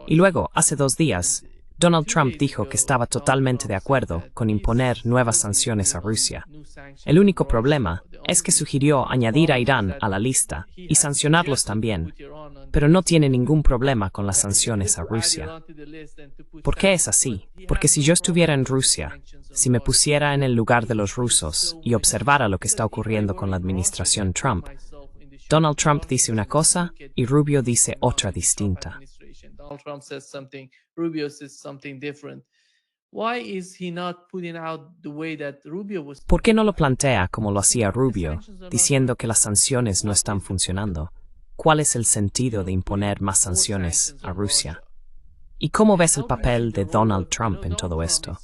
Y luego, hace 2 días, Donald Trump dijo que estaba totalmente de acuerdo con imponer nuevas sanciones a Rusia. El único problema es que sugirió añadir a Irán a la lista y sancionarlos también, pero no tiene ningún problema con las sanciones a Rusia. ¿Por qué es así? Porque si yo estuviera en Rusia, si me pusiera en el lugar de los rusos y observara lo que está ocurriendo con la administración Trump, Donald Trump dice una cosa y Rubio dice otra distinta. Donald Trump says something, Rubio says something different. Why is he not putting out the way that Rubio was? ¿Por qué no lo plantea como lo hacía Rubio, diciendo que las sanciones no están funcionando? ¿Cuál es el sentido de imponer más sanciones a Rusia? ¿Y cómo ves el papel de Donald Trump en todo esto?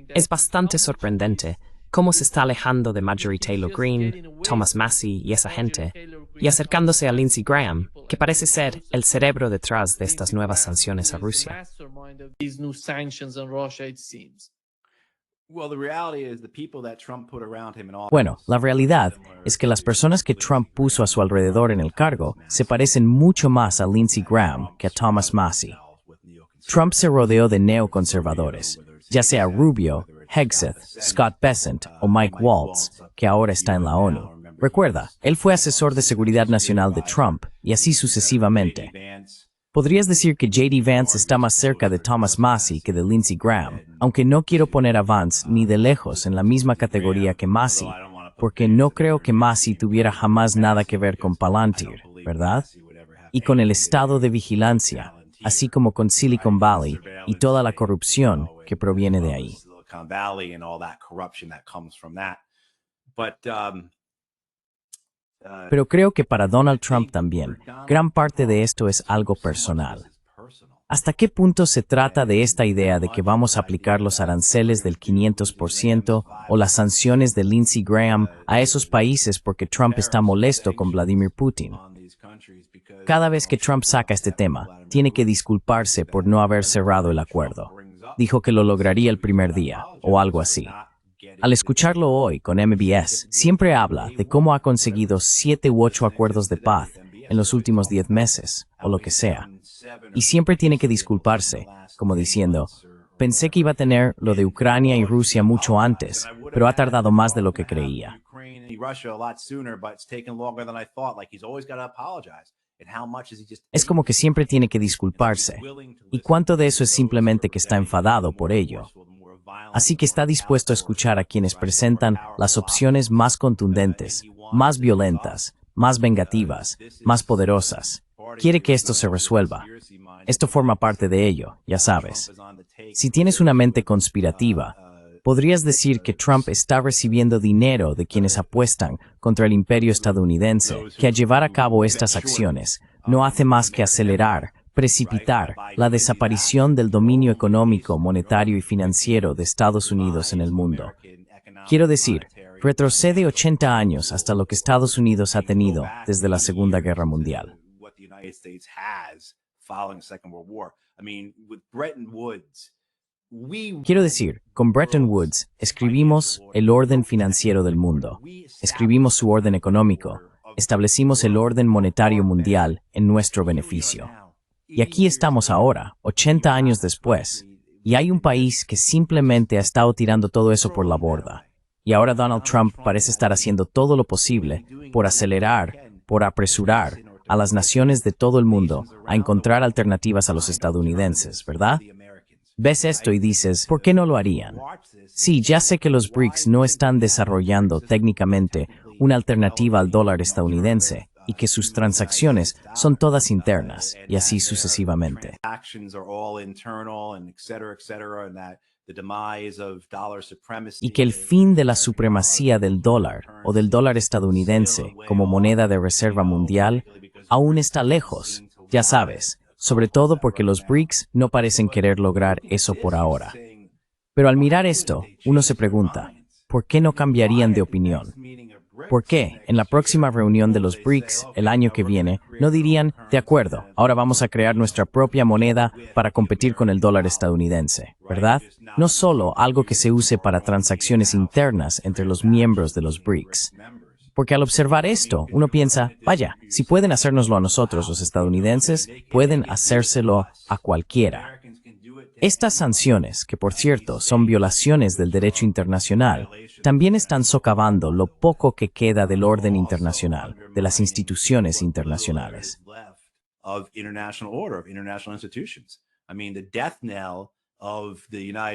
Es bastante sorprendente cómo se está alejando de Marjorie Taylor Greene, Thomas Massie y esa gente, y acercándose a Lindsey Graham, que parece ser el cerebro detrás de estas nuevas sanciones a Rusia. Bueno, la realidad es que las personas que Trump puso a su alrededor en el cargo se parecen mucho más a Lindsey Graham que a Thomas Massie. Trump se rodeó de neoconservadores, ya sea Rubio, Hegseth, Scott Bessent o Mike Waltz, que ahora está en la ONU. Recuerda, él fue asesor de seguridad nacional de Trump, y así sucesivamente. Podrías decir que J.D. Vance está más cerca de Thomas Massie que de Lindsey Graham, aunque no quiero poner a Vance ni de lejos en la misma categoría que Massie, porque no creo que Massie tuviera jamás nada que ver con Palantir, ¿verdad? Y con el estado de vigilancia, así como con Silicon Valley y toda la corrupción que proviene de ahí. Pero creo que para Donald Trump también, gran parte de esto es algo personal. ¿Hasta qué punto se trata de esta idea de que vamos a aplicar los aranceles del 500% o las sanciones de Lindsey Graham a esos países porque Trump está molesto con Vladimir Putin? Cada vez que Trump saca este tema, tiene que disculparse por no haber cerrado el acuerdo. Dijo que lo lograría el primer día, o algo así. Al escucharlo hoy con MBS, siempre habla de cómo ha conseguido 7 u 8 acuerdos de paz en los últimos 10 meses, o lo que sea. Y siempre tiene que disculparse, como diciendo, pensé que iba a tener lo de Ucrania y Rusia mucho antes, pero ha tardado más de lo que creía. Es como que siempre tiene que disculparse. ¿Y cuánto de eso es simplemente que está enfadado por ello? Así que está dispuesto a escuchar a quienes presentan las opciones más contundentes, más violentas, más vengativas, más poderosas. Quiere que esto se resuelva. Esto forma parte de ello, ya sabes. Si tienes una mente conspirativa, podrías decir que Trump está recibiendo dinero de quienes apuestan contra el imperio estadounidense, que al llevar a cabo estas acciones no hace más que acelerar, precipitar la desaparición del dominio económico, monetario y financiero de Estados Unidos en el mundo. Quiero decir, retrocede 80 años hasta lo que Estados Unidos ha tenido desde la Segunda Guerra Mundial. Quiero decir, con Bretton Woods escribimos el orden financiero del mundo, escribimos su orden económico, establecimos el orden monetario mundial en nuestro beneficio. Y aquí estamos ahora, 80 años después, y hay un país que simplemente ha estado tirando todo eso por la borda. Y ahora Donald Trump parece estar haciendo todo lo posible por acelerar, por apresurar a las naciones de todo el mundo a encontrar alternativas a los estadounidenses, ¿verdad? Ves esto y dices, ¿por qué no lo harían? Sí, ya sé que los BRICS no están desarrollando técnicamente una alternativa al dólar estadounidense y que sus transacciones son todas internas y así sucesivamente. Y que el fin de la supremacía del dólar o del dólar estadounidense como moneda de reserva mundial aún está lejos, ya sabes, sobre todo porque los BRICS no parecen querer lograr eso por ahora. Pero al mirar esto, uno se pregunta, ¿por qué no cambiarían de opinión? ¿Por qué, en la próxima reunión de los BRICS, el año que viene, no dirían, de acuerdo, ahora vamos a crear nuestra propia moneda para competir con el dólar estadounidense, ¿verdad? No solo algo que se use para transacciones internas entre los miembros de los BRICS. Porque al observar esto, uno piensa, vaya, si pueden hacérnoslo a nosotros los estadounidenses, pueden hacérselo a cualquiera. Estas sanciones, que por cierto son violaciones del derecho internacional, también están socavando lo poco que queda del orden internacional, de las instituciones internacionales.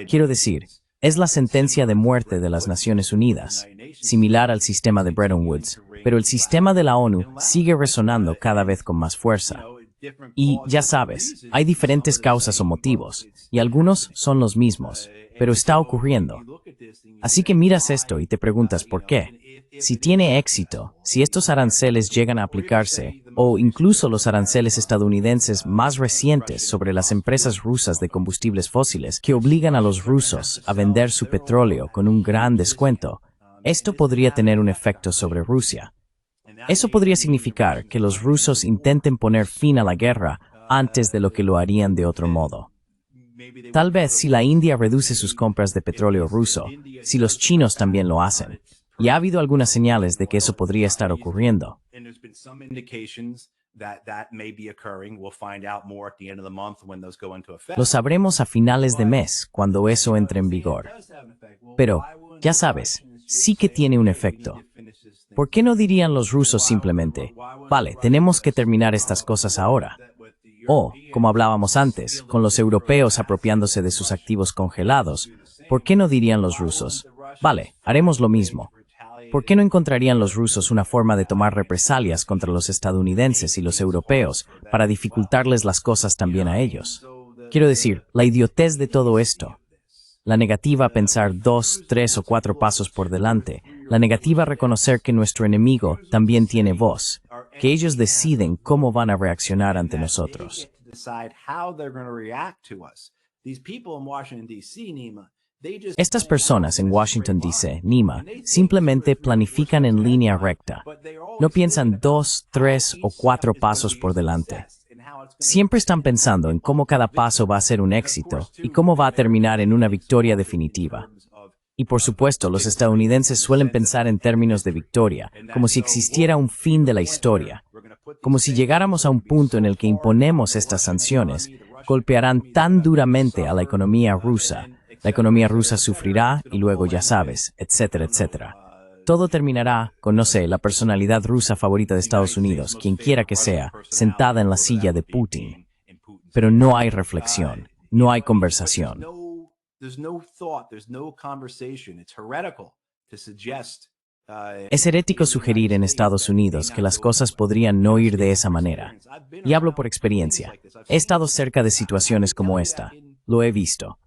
Quiero decir, es la sentencia de muerte de las Naciones Unidas, similar al sistema de Bretton Woods, pero el sistema de la ONU sigue resonando cada vez con más fuerza. Y, ya sabes, hay diferentes causas o motivos, y algunos son los mismos, pero está ocurriendo. Así que miras esto y te preguntas por qué. Si tiene éxito, si estos aranceles llegan a aplicarse, o incluso los aranceles estadounidenses más recientes sobre las empresas rusas de combustibles fósiles que obligan a los rusos a vender su petróleo con un gran descuento, esto podría tener un efecto sobre Rusia. Eso podría significar que los rusos intenten poner fin a la guerra antes de lo que lo harían de otro modo. Tal vez si la India reduce sus compras de petróleo ruso, si los chinos también lo hacen. Y ha habido algunas señales de que eso podría estar ocurriendo. Lo sabremos a finales de mes, cuando eso entre en vigor. Pero, ya sabes, sí que tiene un efecto. ¿Por qué no dirían los rusos simplemente, vale, tenemos que terminar estas cosas ahora? O, como hablábamos antes, con los europeos apropiándose de sus activos congelados, ¿por qué no dirían los rusos, vale, haremos lo mismo? ¿Por qué no encontrarían los rusos una forma de tomar represalias contra los estadounidenses y los europeos para dificultarles las cosas también a ellos? Quiero decir, la idiotez de todo esto. La negativa a pensar 2, 3 o 4 pasos por delante. La negativa a reconocer que nuestro enemigo también tiene voz. Que ellos deciden cómo van a reaccionar ante nosotros. Estas personas en Washington, D.C., Nima, simplemente planifican en línea recta. No piensan 2, 3 o 4 pasos por delante. Siempre están pensando en cómo cada paso va a ser un éxito y cómo va a terminar en una victoria definitiva. Y por supuesto, los estadounidenses suelen pensar en términos de victoria, como si existiera un fin de la historia. Como si llegáramos a un punto en el que imponemos estas sanciones, golpearán tan duramente a la economía rusa. La economía rusa sufrirá y luego ya sabes, etcétera, etcétera. Todo terminará con, no sé, la personalidad rusa favorita de Estados Unidos, quien quiera que sea, sentada en la silla de Putin. Pero no hay reflexión, no hay conversación. Es herético sugerir en Estados Unidos que las cosas podrían no ir de esa manera. Y hablo por experiencia. He estado cerca de situaciones como esta. Lo he visto.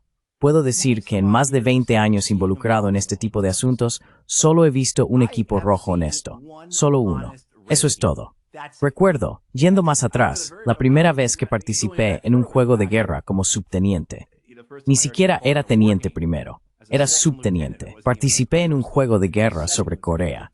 Puedo decir que en más de 20 años involucrado en este tipo de asuntos, solo he visto un equipo rojo honesto. Solo uno. Eso es todo. Recuerdo, yendo más atrás, la primera vez que participé en un juego de guerra como subteniente. Ni siquiera era teniente primero. Era subteniente. Participé en un juego de guerra sobre Corea.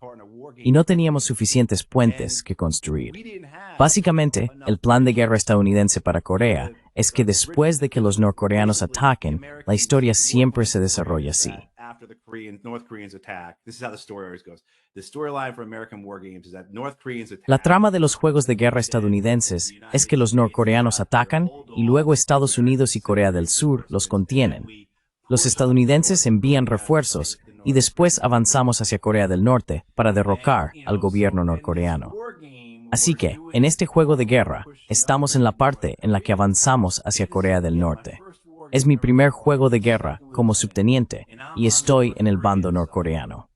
Y no teníamos suficientes puentes que construir. Básicamente, el plan de guerra estadounidense para Corea es que después de que los norcoreanos ataquen, la historia siempre se desarrolla así. after the North Koreans attack. This is how the story always goes. The storyline for American war games is that North Koreans attack. La trama de los juegos de guerra estadounidenses es que los norcoreanos atacan y luego Estados Unidos y Corea del Sur los contienen. Los estadounidenses envían refuerzos y después avanzamos hacia Corea del Norte para derrocar al gobierno norcoreano. Así que, en este juego de guerra, estamos en la parte en la que avanzamos hacia Corea del Norte. Es mi primer juego de guerra como subteniente y estoy en el bando norcoreano.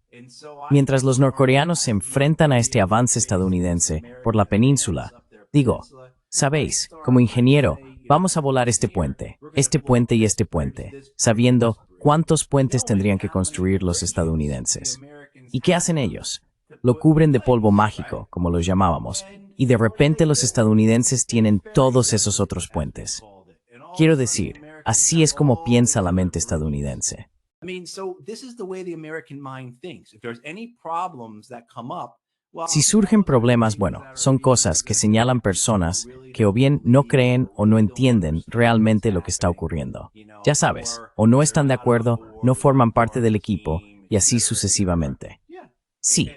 Mientras los norcoreanos se enfrentan a este avance estadounidense por la península, digo, sabéis, como ingeniero, vamos a volar este puente y este puente, sabiendo cuántos puentes tendrían que construir los estadounidenses. ¿Y qué hacen ellos? Lo cubren de polvo mágico, como los llamábamos, y de repente los estadounidenses tienen todos esos otros puentes. Quiero decir, así es como piensa la mente estadounidense. Si surgen problemas, bueno, son cosas que señalan personas que o bien no creen o no entienden realmente lo que está ocurriendo. Ya sabes, o no están de acuerdo, no forman parte del equipo, y así sucesivamente. Sí,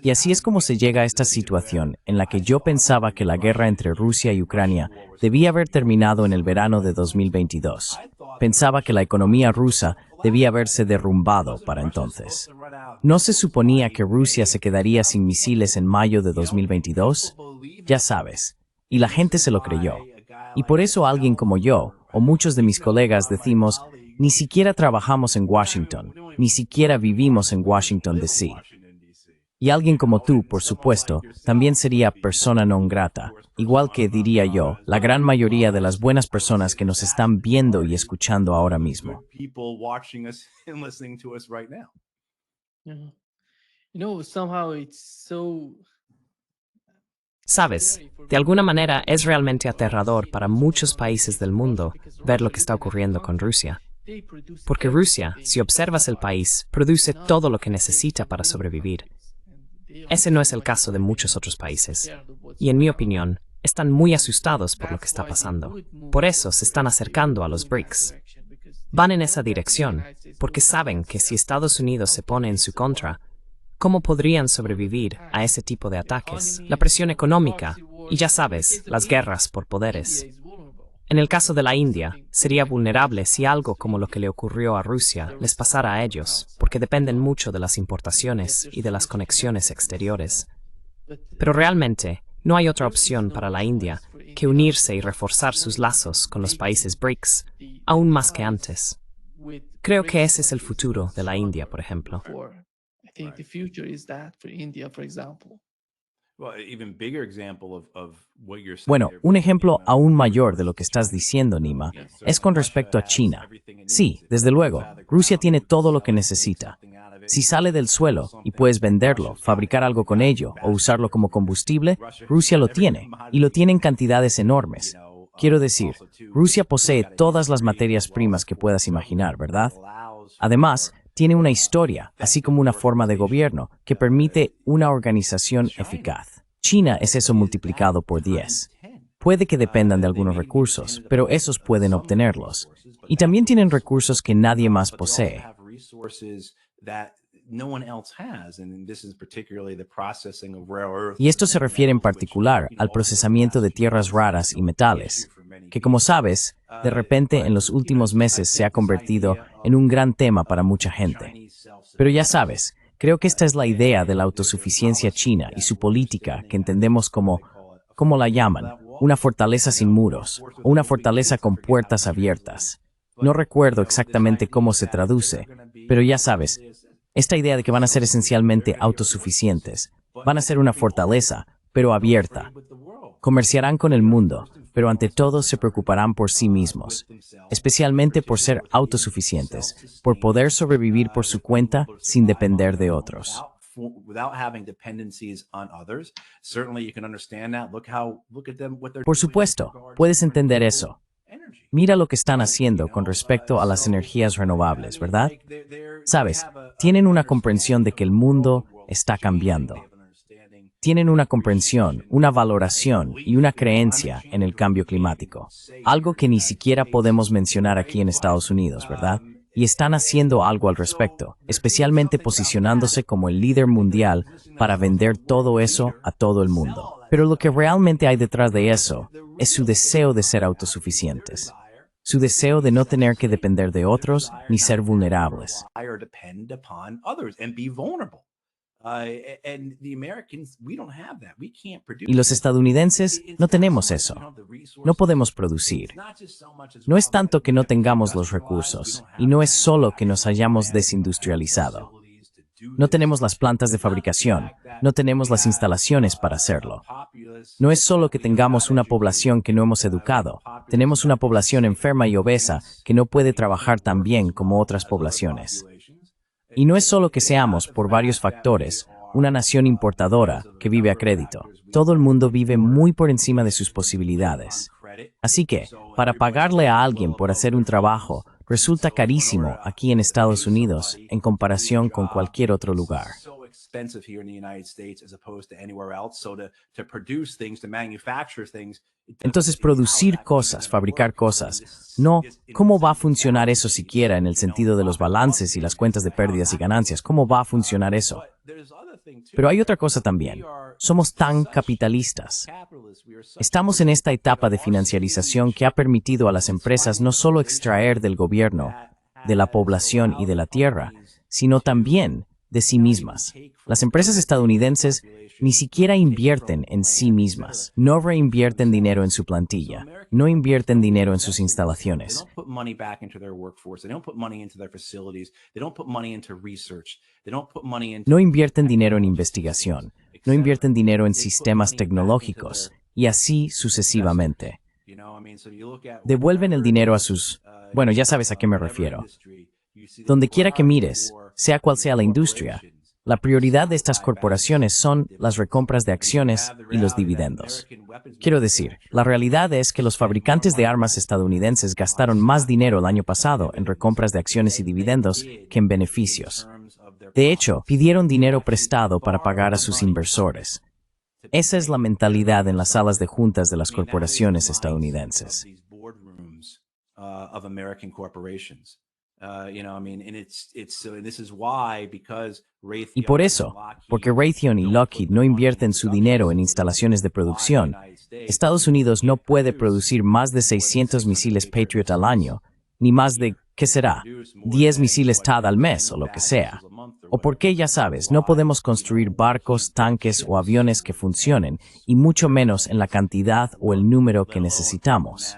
y así es como se llega a esta situación en la que yo pensaba que la guerra entre Rusia y Ucrania debía haber terminado en el verano de 2022. Pensaba que la economía rusa debía haberse derrumbado para entonces. ¿No se suponía que Rusia se quedaría sin misiles en mayo de 2022? Ya sabes, y la gente se lo creyó. Y por eso alguien como yo, o muchos de mis colegas decimos, ni siquiera trabajamos en Washington, ni siquiera vivimos en Washington, D.C. Y alguien como tú, por supuesto, también sería persona non grata, igual que, diría yo, la gran mayoría de las buenas personas que nos están viendo y escuchando ahora mismo. Sabes, de alguna manera es realmente aterrador para muchos países del mundo ver lo que está ocurriendo con Rusia. Porque Rusia, si observas el país, produce todo lo que necesita para sobrevivir. Ese no es el caso de muchos otros países. Y en mi opinión, están muy asustados por lo que está pasando. Por eso se están acercando a los BRICS. Van en esa dirección, porque saben que si Estados Unidos se pone en su contra, ¿cómo podrían sobrevivir a ese tipo de ataques? La presión económica y, ya sabes, las guerras por poderes. En el caso de la India, sería vulnerable si algo como lo que le ocurrió a Rusia les pasara a ellos, porque dependen mucho de las importaciones y de las conexiones exteriores. Pero realmente, no hay otra opción para la India que unirse y reforzar sus lazos con los países BRICS, aún más que antes. Creo que ese es el futuro de la India, por ejemplo. Bueno, un ejemplo aún mayor de lo que estás diciendo, Nima, es con respecto a China. Sí, desde luego, Rusia tiene todo lo que necesita. Si sale del suelo y puedes venderlo, fabricar algo con ello o usarlo como combustible, Rusia lo tiene, y lo tiene en cantidades enormes. Quiero decir, Rusia posee todas las materias primas que puedas imaginar, ¿verdad? Además, tiene una historia, así como una forma de gobierno, que permite una organización eficaz. China es eso multiplicado por 10. Puede que dependan de algunos recursos, pero esos pueden obtenerlos. Y también tienen recursos que nadie más posee. Y esto se refiere en particular al procesamiento de tierras raras y metales, que como sabes, de repente en los últimos meses se ha convertido en un gran tema para mucha gente. Pero ya sabes, creo que esta es la idea de la autosuficiencia china y su política que entendemos como, ¿cómo la llaman? Una fortaleza sin muros, o una fortaleza con puertas abiertas. No recuerdo exactamente cómo se traduce, pero ya sabes, esta idea de que van a ser esencialmente autosuficientes, van a ser una fortaleza, pero abierta. Comerciarán con el mundo, pero ante todo se preocuparán por sí mismos, especialmente por ser autosuficientes, por poder sobrevivir por su cuenta sin depender de otros. Por supuesto, puedes entender eso. Mira lo que están haciendo con respecto a las energías renovables, ¿verdad? Sabes, tienen una comprensión de que el mundo está cambiando. Tienen una comprensión, una valoración y una creencia en el cambio climático. Algo que ni siquiera podemos mencionar aquí en Estados Unidos, ¿verdad? y están haciendo algo al respecto, especialmente posicionándose como el líder mundial para vender todo eso a todo el mundo. Pero lo que realmente hay detrás de eso es su deseo de ser autosuficientes, su deseo de no tener que depender de otros ni ser vulnerables. Y los estadounidenses no tenemos eso. No podemos producir. No es tanto que no tengamos los recursos, y no es solo que nos hayamos desindustrializado. No tenemos las plantas de fabricación, no tenemos las instalaciones para hacerlo. No es solo que tengamos una población que no hemos educado, tenemos una población enferma y obesa que no puede trabajar tan bien como otras poblaciones. Y no es solo que seamos, por varios factores, una nación importadora que vive a crédito. Todo el mundo vive muy por encima de sus posibilidades. Así que, para pagarle a alguien por hacer un trabajo, resulta carísimo aquí en Estados Unidos en comparación con cualquier otro lugar. Entonces, producir cosas, fabricar cosas, no, ¿cómo va a funcionar eso siquiera en el sentido de los balances y las cuentas de pérdidas y ganancias? ¿Cómo va a funcionar eso? Pero hay otra cosa también. Somos tan capitalistas. Estamos en esta etapa de financiarización que ha permitido a las empresas no solo extraer del gobierno, de la población y de la tierra, sino también de sí mismas. Las empresas estadounidenses ni siquiera invierten en sí mismas. No reinvierten dinero en su plantilla. No invierten dinero en sus instalaciones. No invierten dinero en investigación. No invierten dinero en sistemas tecnológicos. Y así sucesivamente. Devuelven el dinero a sus... Bueno, ya sabes a qué me refiero. Donde quiera que mires, sea cual sea la industria, la prioridad de estas corporaciones son las recompras de acciones y los dividendos. Quiero decir, la realidad es que los fabricantes de armas estadounidenses gastaron más dinero el año pasado en recompras de acciones y dividendos que en beneficios. De hecho, pidieron dinero prestado para pagar a sus inversores. Esa es la mentalidad en las salas de juntas de las corporaciones estadounidenses. Y por eso, porque Raytheon y Lockheed no invierten su dinero en instalaciones de producción, Estados Unidos no puede producir más de 600 misiles Patriot al año, ni más de, ¿qué será?, 10 misiles THAAD al mes o lo que sea. O porque, ya sabes, no podemos construir barcos, tanques o aviones que funcionen, y mucho menos en la cantidad o el número que necesitamos.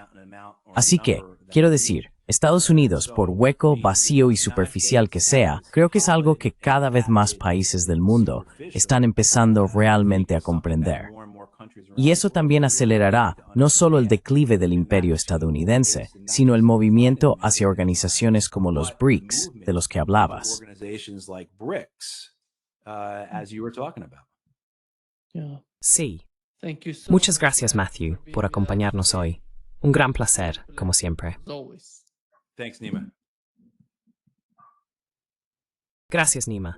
Así que, quiero decir, Estados Unidos, por hueco, vacío y superficial que sea, creo que es algo que cada vez más países del mundo están empezando realmente a comprender. Y eso también acelerará no solo el declive del imperio estadounidense, sino el movimiento hacia organizaciones como los BRICS, de los que hablabas. Sí. Muchas gracias, Matthew, por acompañarnos hoy. Un gran placer, como siempre. Thanks, Nima. Gracias, Nima.